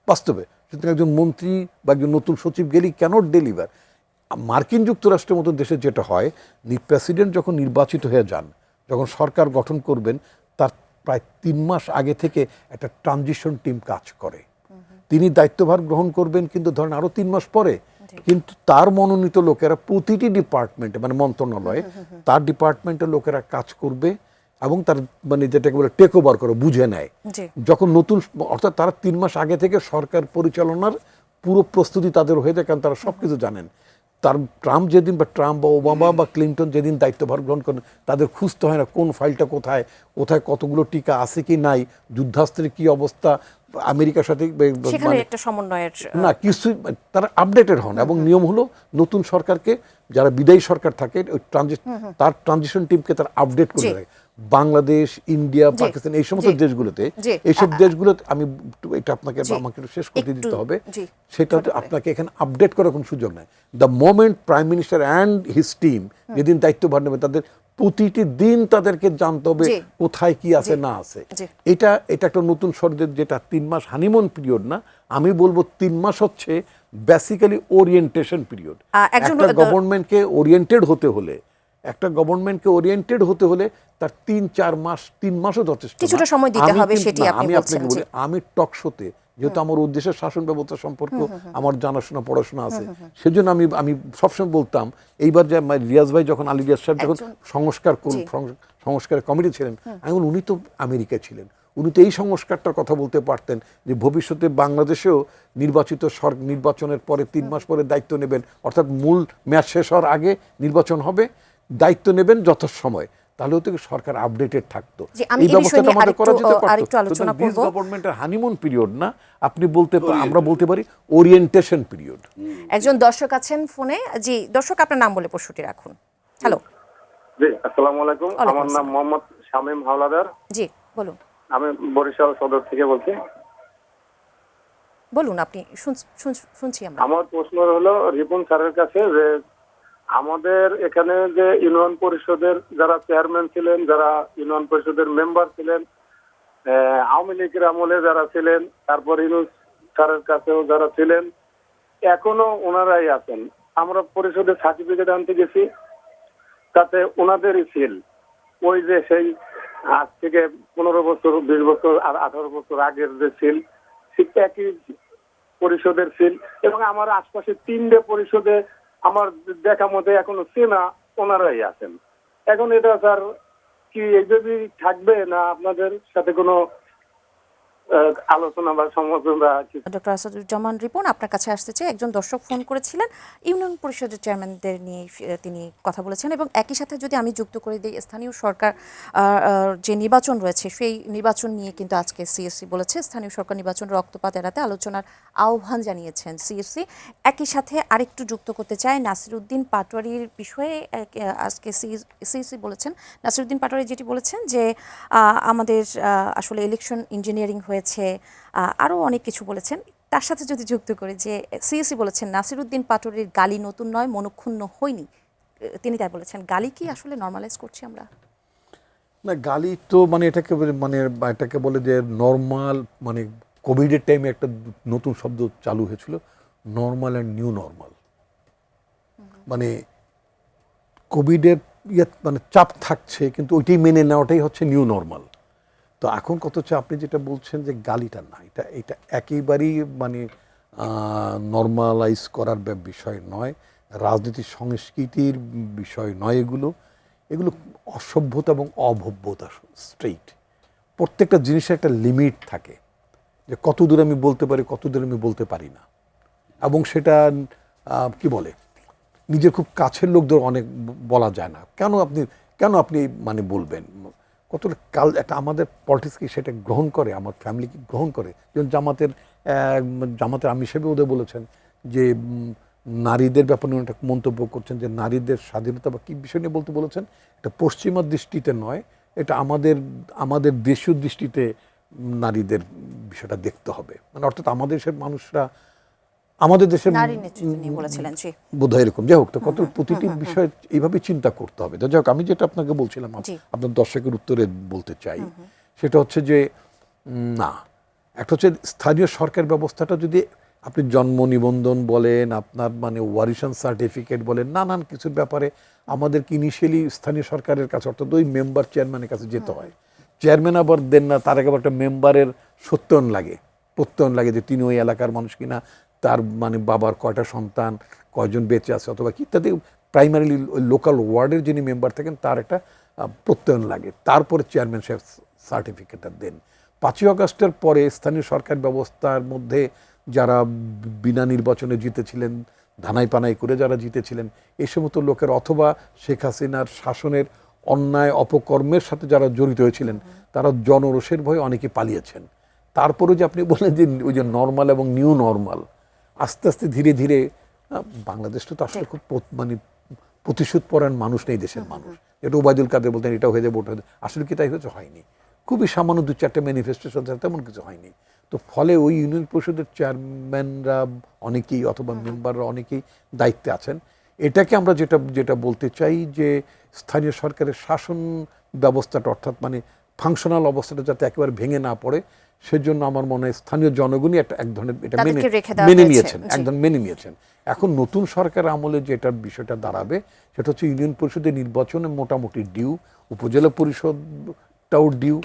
বাস্তবে। সুতরাং একজন মন্ত্রী বা একজন নতুন সচিব গেলেই ক্যানট ডেলিভার। মার্কিন যুক্তরাষ্ট্রের মতো দেশে যেটা হয়, প্রেসিডেন্ট যখন নির্বাচিত হয়ে যান, যখন সরকার গঠন করবেন, তার প্রায় 3 মাস আগে থেকে একটা ট্রানজিশন টিম কাজ করে। তিনি দায়িত্বভার গ্রহণ করবেন কিন্তু ধরেন আরো 3 মাস পরে, কিন্তু তার মনোনীত লোকেরা প্রতিটি ডিপার্টমেন্টে মানে মন্ত্রণালয়ে তার ডিপার্টমেন্টের লোকেরা কাজ করবে এবং তার মানে যেটাকে বলে টেক ওভার করে, বুঝে নেয়। যখন নতুন, অর্থাৎ তারা 3 মাস আগে থেকে সরকার পরিচালনার পুরো প্রস্তুতি তাদের হয়ে যায়, কারণ তারা সবকিছু জানেন। তার ট্রাম্প বা ওবামা বা ক্লিন্টন যেদিন দায়িত্বভার গ্রহণ করেন, তাদের খুঁজতে হয় না কোন ফাইলটা কোথায় কতগুলো টিকা আছে কি নাই, যুদ্ধাস্ত্রের কি অবস্থা, আমেরিকার সাথে একটা সমন্বয়ের না কিছু, তারা আপডেটেড হন। এবং নিয়ম হলো নতুন সরকারকে, যারা বিদায়ী সরকার থাকে, ওই তার ট্রানজিশন টিমকে তারা আপডেট করে রাখে। বাংলাদেশ, ইন্ডিয়া, পাকিস্তান এই সমস্ত দেশগুলোতে, এইসব দেশগুলোতে আমি এটা আমাকে একটু শেষ করতে দিতে হবে, সেটা আপনাকে এখানে আপডেট করার কোনো সুযোগ নাই। The moment prime minister and his team যেদিন দায়িত্বভার নেবে, তাদের প্রতিটি দিন তাদেরকে জানতে হবে কোথায় কি আছে না আছে। এটা একটা নতুন সরকার, যেটা 3 মাস হানিমুন পিরিয়ড না, আমি বলবো 3 মাস হচ্ছে বেসিক্যালি ওরিয়েন্টেশন পিরিয়ড। একটা গভর্নমেন্টকে ওরিয়েন্টেড হতে হলে তার 3-4 মাস, 3 মাসও যথেষ্ট। কিছুটা সময় দিতে হবে, সেটি আপনি বলছেন। আমি আপনাকে বলি, আমি টক শোতে যেহেতু আমার উদ্দেশ্যে শাসন ব্যবস্থা সম্পর্ক আমার জানাশোনা পড়াশোনা আছে, সেজন্য আমি সবসময় বলতাম, এইবার যে রিয়াজ ভাই যখন আলী রিয়াজ সাহেব যখন সংস্কারের কমিটি ছিলেন, আমি বলি উনি তো আমেরিকায় ছিলেন, উনি তো এই সংস্কারটার কথা বলতে পারতেন যে ভবিষ্যতে বাংলাদেশেও নির্বাচনের পরে 3 মাস পরে দায়িত্ব নেবেন, অর্থাৎ মূল মেয়াদ শেষ হওয়ার আগে নির্বাচন হবে, দায়িত্ব নেবেন যথাসময়, তাহলেও তো সরকার আপডেটেড থাকতো। এই ব্যবস্থাটা আমাদের করা যেতে পারতো। গভর্নমেন্টের হানিমুন পিরিয়ড না, আপনি আমরা বলতে পারি ওরিয়েন্টেশন পিরিয়ড। একজন দর্শক আছেন ফোনে। জি দর্শক, আপনার নাম বলে প্রশ্নটি রাখুন। হ্যালো। জি, আসসালামু আলাইকুম। আমার নাম মোহাম্মদ শামীম হাওলাদার। জি বলুন। আমি বরিশাল সদর থেকে বলছি। বলুন, আপনি শুনছি আমরা। আমার প্রশ্ন হলো রিপন স্যারের কাছে যে আমাদের এখানে যে ইউনিয়ন পরিষদের যারা চেয়ারম্যান ছিলেন, যারা ইউনিয়ন পরিষদের মেম্বার ছিলেন, আওয়ামী লীগের আমলে যারা ছিলেন, তারপর ইউনুস স্যারের কাছেও যারা ছিলেন, এখনো ওনারাই আছেন। আমরা পরিষদের সার্টিফিকেট আনতে গেছি, তাতে ওনাদেরই সিল। ওই যে সেই আজ থেকে 15 বছর 20 বছর আর 18 বছর আগের যে সিল, ঠিক একই পরিষদের সিল। এবং আমার আশপাশে 3টে পরিষদে আমার দেখা মতে এখনো চেনা ওনারাই আছেন। এখন এটা স্যার কি এইভাবেই থাকবে, না আপনাদের সাথে কোনো আলোচনা বা সমালোচনা? ডক্টর আসাদুজ্জামান রিপন, আপনার কাছে আসতে চাই। একজন দর্শক ফোন করেছিলেন, ইউনিয়ন পরিষদের চেয়ারম্যানদের নিয়ে তিনি কথা বলেছেন, এবং একই সাথে যদি আমি যুক্ত করে দিই, স্থানীয় সরকার যে নির্বাচন রয়েছে সেই নির্বাচন নিয়ে কিন্তু আজকে সিএসসি বলেছে স্থানীয় সরকার নির্বাচন রক্তপাত এড়াতে আলোচনার আহ্বান জানিয়েছেন সিএসসি। একই সাথে আরেকটু যুক্ত করতে চাই, নাসিরউদ্দিন পাটোয়ারির বিষয়ে আজকে সিএসসি বলেছেন, নাসিরউদ্দিন পাটোয়ারি যেটি বলেছেন যে আমাদের আসলে ইলেকশন ইঞ্জিনিয়ারিং হয়েছে, আরও অনেক কিছু বলেছেন। তার সাথে যদি যুক্ত করি যে সিএসি বলেছেন নাসিরউদ্দিন পাটোয়ারির গালি নতুন নয়, মনক্ষুণ্ণ হয়নি, তিনি তাই বলেছেন। গালি কি আসলে নর্মালাইজ করছি আমরা? না, গালি তো এটাকে বলে যে নর্মাল, কোভিডের টাইমে একটা নতুন শব্দ চালু হয়েছিল, নর্মাল অ্যান্ড নিউ নর্মাল। কোভিডের চাপ থাকছে, কিন্তু ওইটাই মেনে নেওয়াটাই হচ্ছে নিউ নর্মাল। তো এখন কত হচ্ছে আপনি যেটা বলছেন যে গালিটা না, এটা একেবারেই নর্মালাইজ করার বিষয় নয়, রাজনীতির সংস্কৃতির বিষয় নয়, এগুলো অসভ্যতা এবং অভব্যতা স্ট্রেইট। প্রত্যেকটা জিনিসের একটা লিমিট থাকে, যে কত দূর আমি বলতে পারি, কত দূর আমি বলতে পারি না, এবং সেটা কি বলে নিজের খুব কাছের লোকদের অনেক বলা যায় না। কেন আপনি বলবেন কতটা একটা আমাদের পলিটিক্স কি সেটা গ্রহণ করে, আমার ফ্যামিলি কি গ্রহণ করে। যেমন জামাতের আমি হিসেবে ওদের বলেছেন যে নারীদের ব্যাপারে একটা মন্তব্য করছেন যে নারীদের স্বাধীনতা বা কী বিষয় নিয়ে বলেছেন, এটা পশ্চিমা দৃষ্টিতে নয়, এটা আমাদের দেশীয় দৃষ্টিতে নারীদের বিষয়টা দেখতে হবে। অর্থাৎ আমাদের দেশের মানুষরা, আমাদের দেশের বোধহয় এরকম। যাই হোক, তো কত প্রতিটি বিষয় এইভাবে চিন্তা করতে হবে। যাই হোক, আমি যেটা আপনাকে বলছিলাম, আপনার দর্শকের উত্তরে বলতে চাই, সেটা হচ্ছে যে না, একটা হচ্ছে স্থানীয় সরকার ব্যবস্থাটা যদি আপনি জন্ম নিবন্ধন বলেন, আপনার ওয়ারিশন সার্টিফিকেট বলেন, নানান কিছুর ব্যাপারে আমাদেরকে ইনিশিয়ালি স্থানীয় সরকারের কাছে, অর্থাৎ ওই মেম্বার চেয়ারম্যানের কাছে যেতে হয়। চেয়ারম্যান আবার দেন না, তার আগে আবার একটা মেম্বারের প্রত্যয়ন লাগে যে তিনি ওই এলাকার মানুষ কিনা, তার বাবার কয়টা সন্তান, কয়জন বেঁচে আছে অথবা কি ইত্যাদি। প্রাইমারিলি ওই লোকাল ওয়ার্ডের যিনি মেম্বার থাকেন তার একটা প্রত্যয়ন লাগে, তারপরে চেয়ারম্যান সাহেব সার্টিফিকেটটা দেন। 5ই আগস্টের পরে স্থানীয় সরকার ব্যবস্থার মধ্যে যারা বিনা নির্বাচনে জিতেছিলেন, ধানাই পানাই করে যারা জিতেছিলেন, এই সমস্ত লোকের অথবা শেখ হাসিনার শাসনের অন্যায় অপকর্মের সাথে যারা জড়িত হয়েছিলেন, তারা জনরোষের ভয়ে অনেকে পালিয়েছেন। তারপরেও যে আপনি বললেন যে ওই যে নর্মাল এবং নিউ নর্মাল, আস্তে আস্তে ধীরে ধীরে বাংলাদেশটা তো আসলে খুব প্রতিশোধ পরায়ণ মানুষ নেই দেশের মানুষ। এটা ওবায়দুল কাদের বলতেন এটা হয়ে যাবে ওটা হয়ে যাবে, আসলে কি তাই হয়েছে? হয়নি। খুবই সামান্য 2-4টা ম্যানিফেস্টেশন, তেমন কিছু হয়নি। তো ফলে ওই ইউনিয়ন পরিষদের চেয়ারম্যানরা অনেকেই অথবা মেম্বাররা অনেকেই দায়িত্বে আছেন। এটাকে আমরা যেটা বলতে চাই যে স্থানীয় সরকারের শাসন ব্যবস্থাটা, অর্থাৎ ফাংশনাল অবস্থাটা যাতে একেবারে ভেঙে না পড়ে, সেজন্য আমার মনে হয় স্থানীয় জনগণই এক ধরনের এটা মেনে নিয়েছেন। এখন নতুন সরকার আমলে যেটা বিষয়টা দাঁড়াবে, সেটা হচ্ছে ইউনিয়ন পরিষদের নির্বাচনে মোটামুটি ডিউ, উপজেলা পরিষদটাও ডিউ,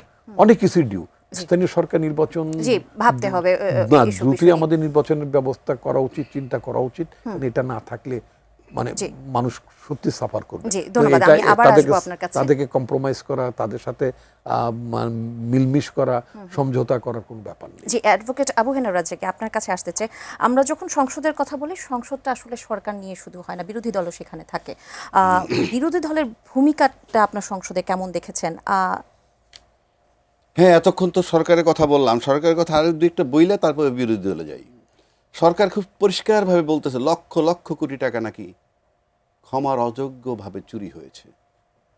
অনেক কিছুই ডিউ। স্থানীয় সরকার নির্বাচন জি ভাবতে হবে না, এইসব দ্রুতই বিষয় নিয়ে। আমাদের নির্বাচনের ব্যবস্থা করা উচিত, চিন্তা করা উচিত। এটা না থাকলে মানে জি। মানুষ সত্যি সাফার করবে। জি, তো ধন্যবাদ। এটা আমি আবার তাদেরকে আসবো আপনার কাছে। তাদেরকে কম্প্রোমাইজ করা, তাদের সাথে মিলমিশ করা, সমঝোতা করার কোনো ব্যাপার নেই। জি, অ্যাডভোকেট আবু হেনা রাজ্জাকি আপনার কাছে আসতে চাই। আমরা যখন সংসদের কথা বলি, সংসদটা আসলে সরকার নিয়ে শুধু হয় না, বিরোধী দলও সেখানে থাকে। বিরোধী দলের ভূমিকাটা আপনার সংসদে কেমন দেখেছেন? হ্যাঁ, এতক্ষণ তো সরকারের কথা বললাম, সরকারের কথা আরো দু একটা বইলে তারপরে বিরোধী দলে যাই। সরকার খুব পরিষ্কারভাবে বলতেছে লক্ষ লক্ষ কোটি টাকা নাকি ক্ষমার অযোগ্যভাবে চুরি হয়েছে,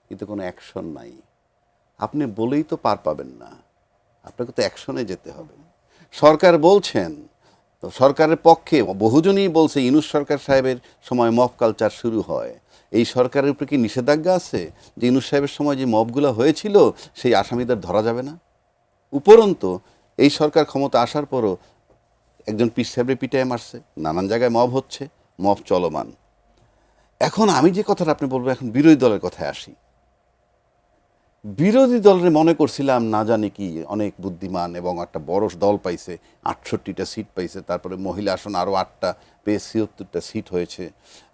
কিন্তু কোনো অ্যাকশন নাই। আপনি বলেই তো পার পাবেন না, আপনাকে তো অ্যাকশনে যেতে হবে। সরকার বলছেন, তো সরকারের পক্ষে বহুজনই বলছে ইউনূস সরকার সাহেবের সময় মব কালচার শুরু হয়। এই সরকারের উপরে কি নিষেধাজ্ঞা আছে যে ইউনূস সাহেবের সময় যে মবগুলো হয়েছিল সেই আসামিদের ধরা যাবে না? উপরন্তু এই সরকার ক্ষমতা আসার পরও একজন পীর সাহেবের পিটায় মারছে, নানান জায়গায় মব হচ্ছে, মব চলমান। এখন আমি যে কথাটা আপনি বলবো, এখন বিরোধী দলের কথায় আসি। বিরোধী দলের মনে করছিলাম না জানি কি অনেক বুদ্ধিমান এবং একটা বড় দল পাইছে, 68টা সিট পাইছে, তারপরে মহিলা আসন আরও 8টা পেয়ে 76টা সিট হয়েছে।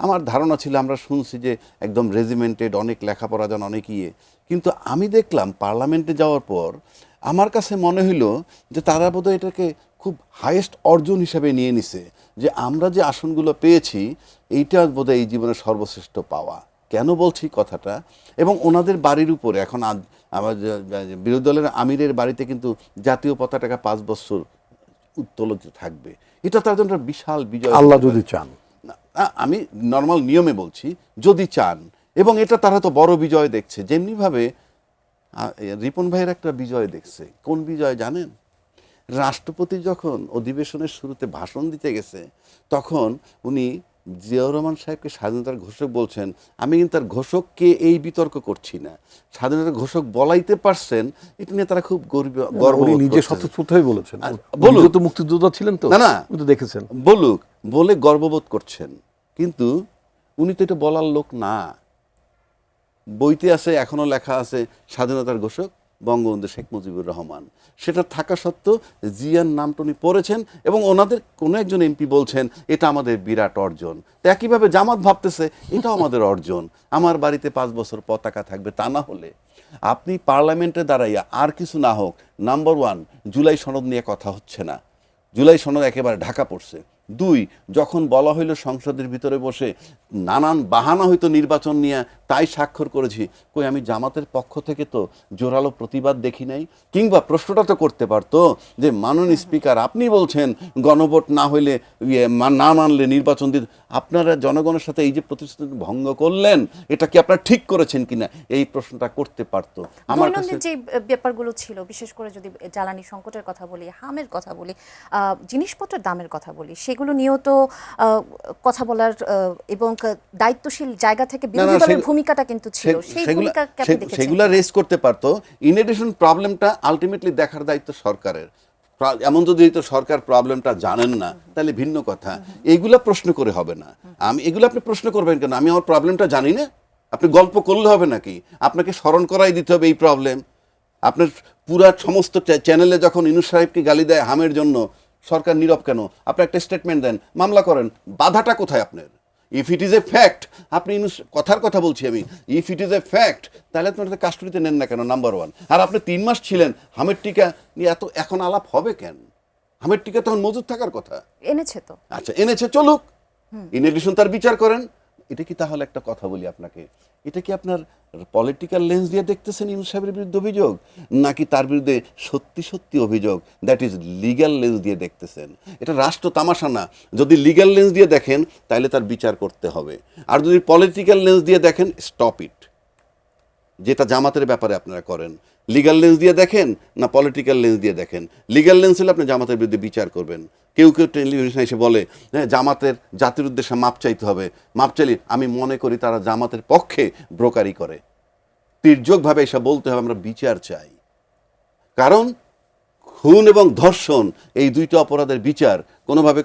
আমার ধারণা ছিল, আমরা শুনছি যে একদম রেজিমেন্টেড, অনেক লেখাপড়া জান, অনেক ইয়ে। কিন্তু আমি দেখলাম পার্লামেন্টে যাওয়ার পর আমার কাছে মনে হইলো যে তারা বোধহয় এটাকে খুব হাইয়েস্ট অর্জন হিসাবে নিয়ে নিছে, যে আমরা যে আসনগুলো পেয়েছি এইটা বোধহয় এই জীবনের সর্বশ্রেষ্ঠ পাওয়া। কেন বলছি কথাটা? এবং ওনাদের বাড়ির উপরে এখন আমার বিরোধী দলের আমিরের বাড়িতে কিন্তু জাতীয় পতাকাটা 5 বছর উত্তোলিত থাকবে। এটা তার জন্য একটা বিশাল বিজয়। আল্লাহ যদি চান। আমি নর্মাল নিয়মে বলছি, যদি চান। এবং এটা তারা তো বড় বিজয় দেখছে। যেমনিভাবে রিপন ভাইয়ের একটা বিজয় দেখছে। কোন বিজয় জানেন? রাষ্ট্রপতি যখন অধিবেশনের শুরুতে ভাষণ দিতে গেছে, তখন উনি জিয়াউর রহমান সাহেবকে স্বাধীনতার ঘোষক বলছেন। আমি কিন্তু তার ঘোষককে এই বিতর্ক করছি না, স্বাধীনতার ঘোষক বলাইতে পারছেন, এটা নিয়ে তারা খুব গর্ব উনি নিজে করছে। স্বতঃস্ফূর্তই বলেছেন। বলুক। উনি তো মুক্তিযোদ্ধা ছিলেন, তো না, না। উনি তো দেখেছেন। বলুক, বলে গর্ববোধ করছেন। কিন্তু উনি তো এটা বলার লোক না। বইতে আছে, এখনো লেখা আছে, স্বাধীনতার ঘোষক বঙ্গবন্ধু শেখ মুজিবুর রহমান। সেটা থাকা সত্ত্বেও জিয়ার নামটা উনি পড়েছেন এবং ওনাদের কোনো একজন এমপি বলছেন এটা আমাদের বিরাট অর্জন। তো একইভাবে জামাত ভাবতেছে এটাও আমাদের অর্জন, আমার বাড়িতে 5 বছর পতাকা থাকবে। তা না হলে আপনি পার্লামেন্টে দাঁড়াইয়া আর কিছু না হোক, নাম্বার 1 জুলাই সনদ নিয়ে কথা হচ্ছে না, জুলাই সনদ একেবারে ঢাকা পড়ছে। 2, যখন বলা হইল সংসদের ভিতরে বসে নানান বাহানা হয়তো নির্বাচন নিয়ে, তাই স্বাক্ষর করেছি। কই, আমি জামাতের পক্ষ থেকে তো জোরালো প্রতিবাদ দেখি নাই। কিংবা প্রশ্নটা তো করতে পারতো যে মাননীয় স্পিকার, আপনি বলছেন গণভোট না হইলে না মানলে নির্বাচন দিতে, আপনারা জনগণের সাথে এই যে প্রতিশ্রুতি ভঙ্গ করলেন, এটা কি আপনারা ঠিক করেছেন কিনা, এই প্রশ্নটা করতে পারতো। আমার কাছে দৈনন্দিন যে ব্যাপারগুলো ছিল, বিশেষ করে যদি জ্বালানি সংকটের কথা বলি, হামের কথা বলি, জিনিসপত্রের দামের কথা বলি, সেগুলো নিয়েও তো কথা বলার এবং দায়িত্বশীল জায়গা থেকে বিরোধী দলের ভূমিকাটা কিন্তু ছিল। সেই ভূমিকা কেমন দেখেছেন? সেগুলা রেজ করতে পারতো। ইন এডিশন প্রবলেমটা আলটিমেটলি দেখার দায়িত্ব সরকারের। এমন যদি তো সরকার প্রবলেমটা জানেন না, তাহলে ভিন্ন কথা। এইগুলা প্রশ্ন করে হবে না। আমি এগুলো আপনি প্রশ্ন করবেন কেন? আমি আমার প্রবলেমটা জানি না? আপনি গল্প করলে হবে নাকি? আপনাকে স্মরণ করাই দিতে হবে এই প্রবলেম। আপনার পুরা সমস্ত চ্যানেলে যখন ইউনূস সাহেবকে গালি দেয় হামের জন্য, সরকার নীরব কেন? আপনি একটা স্টেটমেন্ট দেন, মামলা করেন, বাধাটা কোথায় আপনার? If it is a fact, আপনি কথার কথা বলছি আমি, if it is a fact, তাহলে আপনি কাস্টডিতে নেন না কেন? নাম্বার 1। আর আপনি 3 মাস ছিলেন, হামের টিকা নিয়ে এত এখন আলাপ হবে কেন? হামের টিকা তখন মজুদ থাকার কথা। এনেছে তো। আচ্ছা, এনেছে, চলুক। ইন এডিশন তার বিচার করেন। এটা কি তাহলে একটা কথা বলি আপনাকে, এটা কি আপনার পলিটিক্যাল লেন্স দিয়ে দেখতেছেন ইউনূস সাহেবের বিরুদ্ধে অভিযোগ, নাকি তার বিরুদ্ধে সত্যি সত্যি অভিযোগ, দ্যাট ইজ লিগ্যাল লেন্স দিয়ে দেখতেছেন? এটা রাষ্ট্র তামাশা না। যদি লিগ্যাল লেন্স দিয়ে দেখেন তাহলে তার বিচার করতে হবে, আর যদি পলিটিক্যাল লেন্স দিয়ে দেখেন, স্টপ ইট। যেটা জামাতের ব্যাপারে আপনারা করেন, লিগ্যাল লেন্স দিয়ে দেখেন না পলিটিক্যাল লেন্স দিয়ে দেখেন। লিগ্যাল লেন্স হলে আপনি জামাতের বিরুদ্ধে বিচার করবেন। কেউ কেউ টেলিভিশনে এসে বলে হ্যাঁ জামাতের জাতির উদ্দেশ্যে মাপ চাইতে হবে, মাপ চাইলে আমি মনে করি তারা জামাতের পক্ষে ব্রোকারি করে। তির্যকভাবে এসব বলতে হবে আমরা বিচার চাই, কারণ খুন এবং ধর্ষণ এই 2টা অপরাধের বিচার কোনোভাবে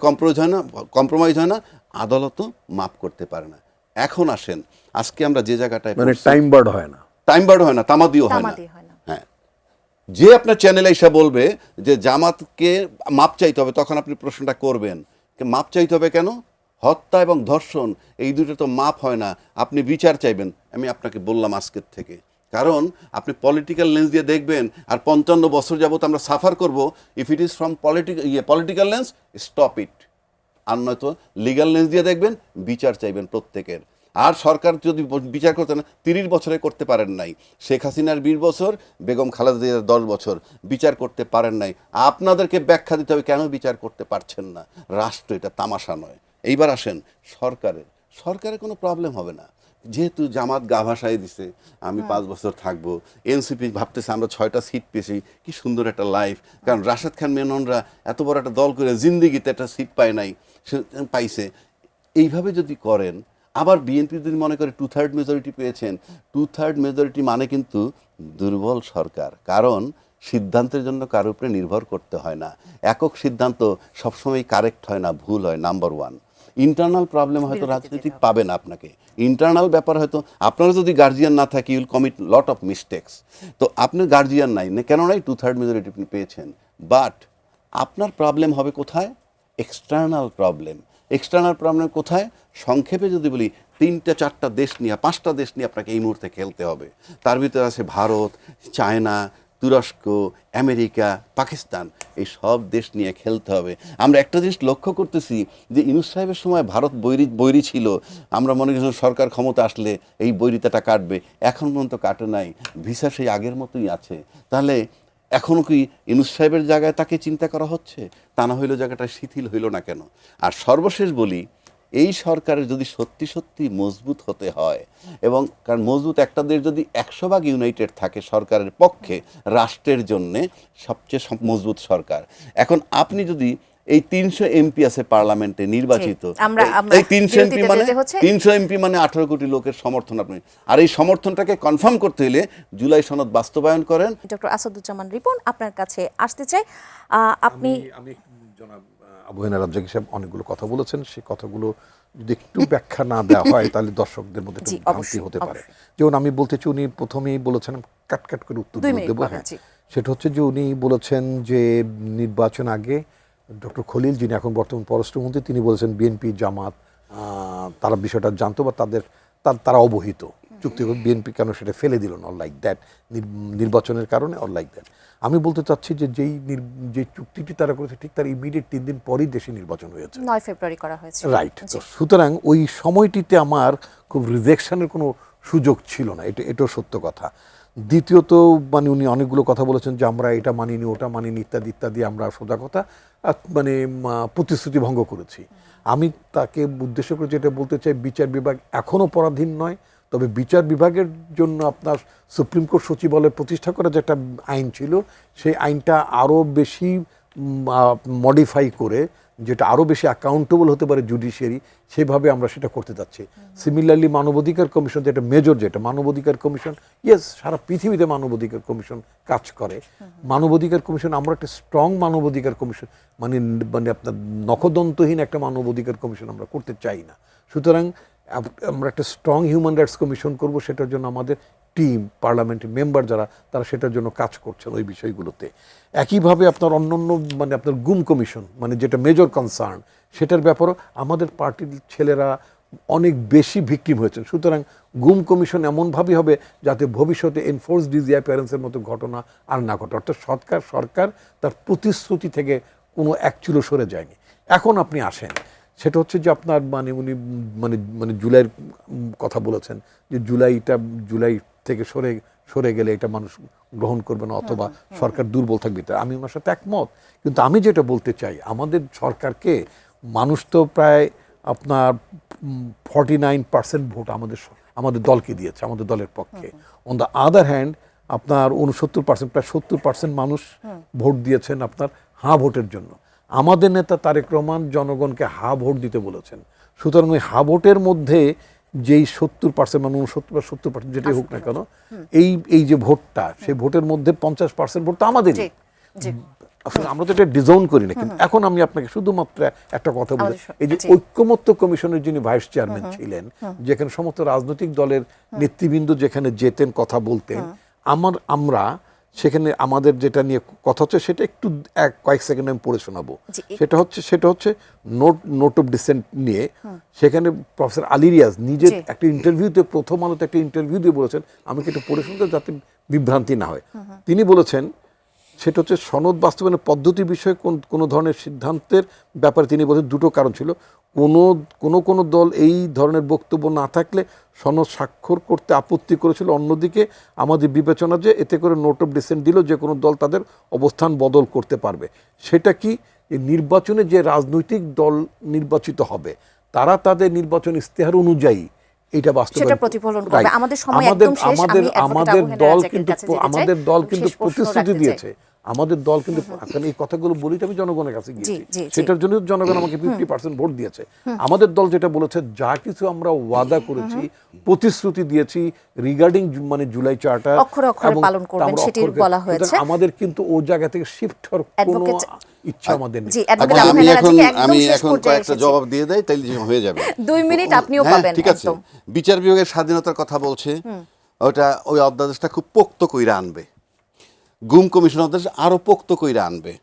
কম্প্রোমাইজ হয় না, আদালতও মাপ করতে পারে না। এখন আসেন, আজকে আমরা যে জায়গাটায় মানে টাইম বার্ড হয় না, টাইম বার্ড হয় না, তামাদিও হয় না। তামাদি হয় না। হ্যাঁ, যে আপনার চ্যানেলে এসে বলবে যে জামাতকে মাপ চাইতে হবে, তখন আপনি প্রশ্নটা করবেন মাপ চাইতে হবে কেন? হত্যা এবং ধর্ষণ এই দুটো তো মাপ হয় না, আপনি বিচার চাইবেন। আমি আপনাকে বললাম আজকের থেকে, কারণ আপনি পলিটিক্যাল লেন্স দিয়ে দেখবেন আর 55 বছর যাবত আমরা সাফার করব। If it is from political lens, stop it. আর নয়তো লিগাল লেন্স দিয়ে দেখবেন, বিচার চাইবেন প্রত্যেকের। আর সরকার যদি বিচার করতে না 30 বছরে করতে পারেন নাই, শেখ হাসিনার 20 বছর, বেগম খালেদা জিয়ার 10 বছর বিচার করতে পারেন নাই, আপনাদেরকে ব্যাখ্যা দিতে হবে কেন বিচার করতে পারছেন না। রাষ্ট্র এটা তামাশা নয়। এইবার আসেন সরকারের কোনো প্রবলেম হবে না, যেহেতু জামাত গা ভাসায় দিছে আমি 5 বছর থাকবো। এনসিপি ভাবতেছে আমরা 6টা সিট পেয়েছি, কি সুন্দর একটা লাইফ। কারণ রাশেদ খান মেননরা এত বড় একটা দল করে জিন্দিগিতে একটা সিট পায় নাই, সে পাইছে। এইভাবে যদি করেন, আবার বিএনপি যদি মনে করে 2/3 মেজরিটি পেয়েছেন, 2/3 মেজরিটি মানে কিন্তু দুর্বল সরকার। কারণ সিদ্ধান্তের জন্য কারোর উপরে নির্ভর করতে হয় না, একক সিদ্ধান্ত সবসময় কারেক্ট হয় না, ভুল হয়। নাম্বার 1, ইন্টারনাল প্রবলেম হয়তো রাজনৈতিক পাবেন আপনাকে, ইন্টারনাল ব্যাপার হয়তো আপনারা যদি গার্জিয়ান না থাকে ইউল কমিট লট অফ মিস্টেক্স। তো আপনার গার্জিয়ান নাই, কেন নাই? 2/3 মেজরিটি আপনি পেয়েছেন, বাট আপনার প্রবলেম হবে কোথায়? External problem. এক্সটার্নাল প্রবলেম কোথায়? সংক্ষেপে যদি বলি, 3টা 4টা দেশ নিয়ে 5টা দেশ নিয়ে আপনাকে এই মুহূর্তে খেলতে হবে। তার ভিতরে আছে ভারত, চায়না, তুরস্ক, আমেরিকা, পাকিস্তান। এই সব দেশ নিয়ে খেলতে হবে। আমরা একটা জিনিস লক্ষ্য করতেছি যে ইউনূস সাহেবের সময় ভারত বৈরী ছিল, আমরা মনে করছি সরকার ক্ষমতা আসলে এই বৈরিতাটা কাটবে। এখন পর্যন্ত কাটে নাই, ভিসা সেই আগের মতোই আছে। তাহলে এখনও কি ইউনূস সাহেবের জায়গায় তাকে চিন্তা করা হচ্ছে? তা না হইলে জায়গাটা শিথিল হইল না কেন? আর সর্বশেষ বলি, এই সরকারের যদি সত্যি সত্যি মজবুত হতে হয়, এবং কারণ মজবুত একটা দেশ যদি 100 ভাগ ইউনাইটেড থাকে সরকারের পক্ষে, রাষ্ট্রের জন্যে সবচেয়ে মজবুত সরকার। এখন আপনি যদি এই 300 এমপি আছে পার্লামেন্টে নির্বাচিত, এই 300 এমপি মানে 300 এমপি মানে 18 কোটি লোকের সমর্থন আপনি, আর এই সমর্থনটাকে কনফার্ম করতে হলে জুলাই সনদ বাস্তবায়ন করেন। ডক্টর আসাদুজ্জামান রিপন, আপনার কাছে আসতে চাই। আপনি আমি জনাব আবু হেনা রাজ্জাকী সাহেব অনেকগুলো কথা বলেছেন, সেই কথাগুলো যদি একটু ব্যাখ্যা না দেওয়া হয় তাহলে দর্শকদের মধ্যে একটু ভ্রান্তি হতে পারে। যেমন আমি বলতে চাই, উনি প্রথমেই বলেছেন, কাট করে উত্তর দেবো। হ্যাঁ, সেটা হচ্ছে যে উনি বলেছেন যে নির্বাচন আগে ডক্টর খলিল, যিনি এখন বর্তমান পররাষ্ট্রমন্ত্রী, তিনি বলেছেন বিএনপি জামাত তারা বিষয়টা জানতো বা তারা অবহিত। চুক্তি বিএনপি কেন সেটা ফেলে দিল না, লাইক দ্যাট, নির্বাচনের কারণে, অর লাইক দ্যাট। আমি বলতে চাচ্ছি যে যে চুক্তিটি তারা করেছে ঠিক তার ইমিডিয়েট 3 দিন পরেই দেশে নির্বাচন হয়েছে, 9 ফেব্রুয়ারি করা হয়েছে, রাইট। সুতরাং ওই সময়টিতে আমার খুব রিজেকশনের কোনো সুযোগ ছিল না, এটাও সত্য কথা। দ্বিতীয়ত, মানে উনি অনেকগুলো কথা বলেছেন যে আমরা এটা মানিনি, ওটা মানিনি, ইত্যাদি ইত্যাদি। আমরা সোজা কথা মানে প্রতিশ্রুতি ভঙ্গ করেছি। আমি তাকে উদ্দেশ্য করে যেটা বলতে চাই, বিচার বিভাগ এখনও পরাধীন নয়, তবে বিচার বিভাগের জন্য আপনার সুপ্রিম কোর্ট সচিবালয় প্রতিষ্ঠা করা যে একটা আইন ছিল, সেই আইনটা আরও বেশি মডিফাই করে, যেটা আরও বেশি অ্যাকাউন্টেবল হতে পারে জুডিশিয়ারি, সেভাবে আমরা সেটা করতে যাচ্ছি। সিমিলারলি মানবাধিকার কমিশন, যেটা মেজর, যেটা মানবাধিকার কমিশন, ইয়েস, সারা পৃথিবীতে মানবাধিকার কমিশন কাজ করে। মানবাধিকার কমিশন, আমরা একটা স্ট্রং মানবাধিকার কমিশন, মানে আপনার নখদন্তহীন একটা মানবাধিকার কমিশন আমরা করতে চাই না। সুতরাং আমরা একটা স্ট্রং হিউম্যান রাইটস কমিশন করব, সেটার জন্য আমাদের টিম, পার্লামেন্টের মেম্বার যারা, তারা সেটার জন্য কাজ করছেন ওই বিষয়গুলোতে। একইভাবে আপনার অন্যান্য, মানে আপনার গুম কমিশন, মানে যেটা মেজর কনসার্ন, সেটার ব্যাপারেও আমাদের পার্টির ছেলেরা অনেক বেশি ভিকটিম হয়েছেন। সুতরাং গুম কমিশন এমনভাবেই হবে যাতে ভবিষ্যতে এনফোর্স ডিসঅ্যাপিয়ারেন্সের মতো ঘটনা আর না ঘটে। অর্থাৎ সরকার তার প্রতিশ্রুতি থেকে কোনো এক চুলো সরে যায়নি। এখন আপনি আসেন, সেটা হচ্ছে যে আপনার উনি জুলাইয়ের কথা বলেছেন যে জুলাই থেকে সরে গেলে এটা মানুষ গ্রহণ করবে না, অথবা সরকার দুর্বল থাকবে। আমি ওনার সাথে একমত, কিন্তু আমি যেটা বলতে চাই, আমাদের সরকারকে মানুষ তো প্রায় আপনার 49% ভোট আমাদের দলকে দিয়েছে, আমাদের দলের পক্ষে। অন দ্য আদার হ্যান্ড আপনার 69%, প্রায় 70% মানুষ ভোট দিয়েছেন আপনার হ্যাঁ ভোটের জন্য। আমাদের নেতা তারেক রহমান জনগণকে হা ভোট দিতে বলেছেন। সুতরাং ওই হা ভোটের মধ্যে যেই 70%, মানে 70% যেটাই হোক না কেন, এই যে ভোটটা, সেই ভোটের মধ্যে 50% ভোট তো আমাদেরই। আসলে আমরা তো এটা ডিজাউন করি না। কিন্তু এখন আমি আপনাকে শুধুমাত্র একটা কথা বলি, এই যে ঐক্যমত্য কমিশনের যিনি ভাইস চেয়ারম্যান ছিলেন, যেখানে সমস্ত রাজনৈতিক দলের নেতৃবৃন্দ যেখানে যেতেন, কথা বলতেন, আমরা সেখানে আমাদের যেটা নিয়ে কথা হচ্ছে সেটা একটু কয়েক সেকেন্ড আমি পড়ে শোনাবো। জি। সেটা হচ্ছে নোট অফ ডিসেন্ট নিয়ে। সেখানে প্রফেসর আলী রিয়াজ নিজে জি। একটা ইন্টারভিউতে, প্রথম আলোতে একটা ইন্টারভিউ দিয়ে বলেছেন, আমি কি এটা পড়ে শুনতে যাতে বিভ্রান্তি না হয়। তিনি বলেছেন সেটা হচ্ছে সনদ বাস্তবায়নের পদ্ধতি বিষয়ে কোনো ধরনের সিদ্ধান্তের ব্যাপারে তিনি বলেছেন দুটো কারণ ছিল। কোনো দল এই ধরনের বক্তব্য না থাকলে সনদ স্বাক্ষর করতে আপত্তি করেছিল, অন্যদিকে আমাদের বিবেচনা যে এতে করে নোট অফ ডিসেন্ট দিল যে কোনো দল তাদের অবস্থান বদল করতে পারবে। সেটা কি, এই নির্বাচনে যে রাজনৈতিক দল নির্বাচিত হবে তারা তাদের নির্বাচন ইস্তেহার অনুযায়ী এটা বাস্তবায়ন সেটা প্রতিফলন করবে। Right. আমাদের সময় একদম শেষ। আমি আমাদের অ্যাডভোকেট আবু হেনা দল রাজ্জাকের কিন্তু কাছে যেতে চাই। আমাদের দল কিন্তু শেষ প্রশ্ন প্রতিশ্রুতি রাখতে চাই। দিয়েছে। আমাদের দল কিন্তু এখন এই কথাগুলো বলি তো আমি জনগণের কাছে গিয়েছি, জি। সেটার জন্য জনগণ আমাকে 50% ভোট দিয়েছে। আমাদের দল যেটা বলেছে, যা কিছু আমরা ওয়াদা করেছি, প্রতিশ্রুতি দিয়েছি রিগার্ডিং মানে জুলাই চার্টার অক্ষরে অক্ষরে পালন করবেন, সেটি বলা হয়েছে। আমাদের কিন্তু ও জায়গা থেকে শিফট হওয়ার কোনো অ্যাডভোকেট ইচ্ছা আমাদের নেই। জি, অ্যাডভোকেট আচ্ছা, আবু হেনা রাজ্জাক একদম আমি শেষ এখন পর্যায়ে কয়েকটা এসেছি। জবাব দিয়ে দেয়, তাইলে হয়ে যাবে। 2 মিনিট আপনিও হ্যাঁ, পাবেন ঠিক আছে। একদম। বিচার বিভাগের স্বাধীনতার কথা বলছে, ওই অধ্যাদেশটা খুব পোক্ত কইরা আনবে। গুম কমিশন অধ্যাদেশ আরো পোক্ত কইরা আনবে।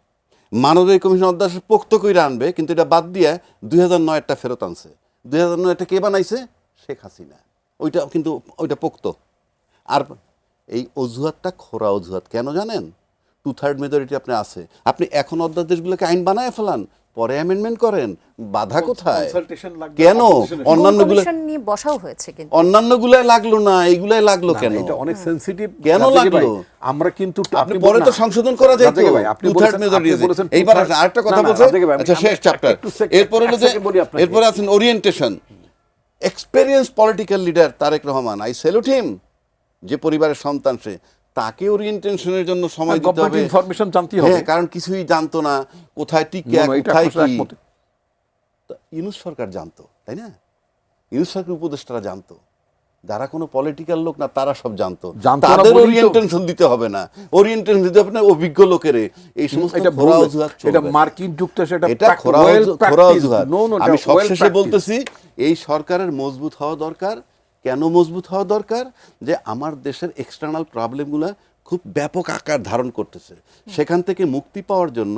মানবিক কমিশন অধ্যাদেশ পোক্ত কইরা আনবে, কিন্তু এটা বাদ দিয়ে 2009-টা ফেরত আনছে। 2009-টা কে বানাইছে? শেখ হাসিনা। ওইটা পোক্ত। আর এই অজুহাতটা খোরা অজুহাত কেন জানেন? 2/3 মেজরিটি আপনি আছে, আপনি এখন অধ্যাদেশগুলোকে আইন বানায় ফেলান, পরে অ্যামেন্ডমেন্ট করেন, বাধা কোথায়? Consultation লাগবে, কেন opposition এর অন্যান্যগুলো কমিশন নিয়ে বসাও হয়েছে কিন্তু। অন্যান্যগুলাই লাগলো না, এইগুলাই লাগলো না, কেন? এটা অনেক সেনসিটিভ। কেন লাগলো? আমরা কিন্তু আপনি পরে তো সংশোধন করা যায় তো। 2/3 মেজরিটি। এইবার আসেন, আরেকটা কথা বলছে, আচ্ছা শেষ চ্যাপ্টার। এরপরে হলো যে, এরপরে আছেন orientation. Experience political leader Tarique Rahman, I salute him, যে পরিবারের সন্তান সে, তাকে ওরিয়েন্টেশনের জন্য সময় দিতে হবে। ইনফরমেশন জানতে হবে, হ্যাঁ, কারণ কিছুই জানতো না, কোথায় টিকে কোথায় কি। ইউনূস সরকার জানতো, তাই না? ইউনূস সরকার উপদেষ্টারা জানতো, যারা কোনো পলিটিক্যাল লোক না তারা সব জানতো। তাদের ওরিয়েন্টেশন দিতে হবে না, ওরিয়েন্টেশন দিতে হবে না অভিজ্ঞ লোকেরে। এই সমস্ত খোরা অজুহাত এটা মার্কিন যুক্তরাষ্ট্র, এটা খোরা অজুহাত। আমি সবশেষে বলতেছি, এই সরকারের মজবুত হওয়া দরকার। কেন মজবুত হওয়া দরকার? যে আমার দেশের এক্সটার্নাল প্রবলেমগুলো খুব ব্যাপক আকার ধারণ করতেছে, সেখান থেকে মুক্তি পাওয়ার জন্য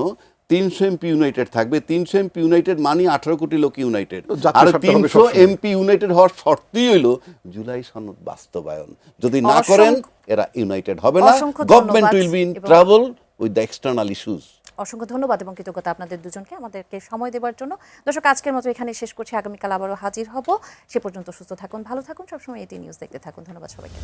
300 এমপি ইউনাইটেড থাকবে। 300 এমপি ইউনাইটেড মানে 18 কোটি লোক ইউনাইটেড। আর 300 এমপি ইউনাইটেড হওয়ার শর্তই হইল জুলাই সনদ বাস্তবায়ন। যদি না করেন এরা ইউনাইটেড হবে না। Government will be in trouble with the external issues. অসংখ্য ধন্যবাদ এবং কৃতজ্ঞতা আপনাদের দুজনকে আমাদেরকে সময় দেওয়ার জন্য। দর্শক, আজকের মতো এখানে শেষ করছি। আগামীকাল আবারও হাজির হব। সে পর্যন্ত সুস্থ থাকুন, ভালো থাকুন, সবসময় এটি নিউজ দেখতে থাকুন। ধন্যবাদ সবাইকে।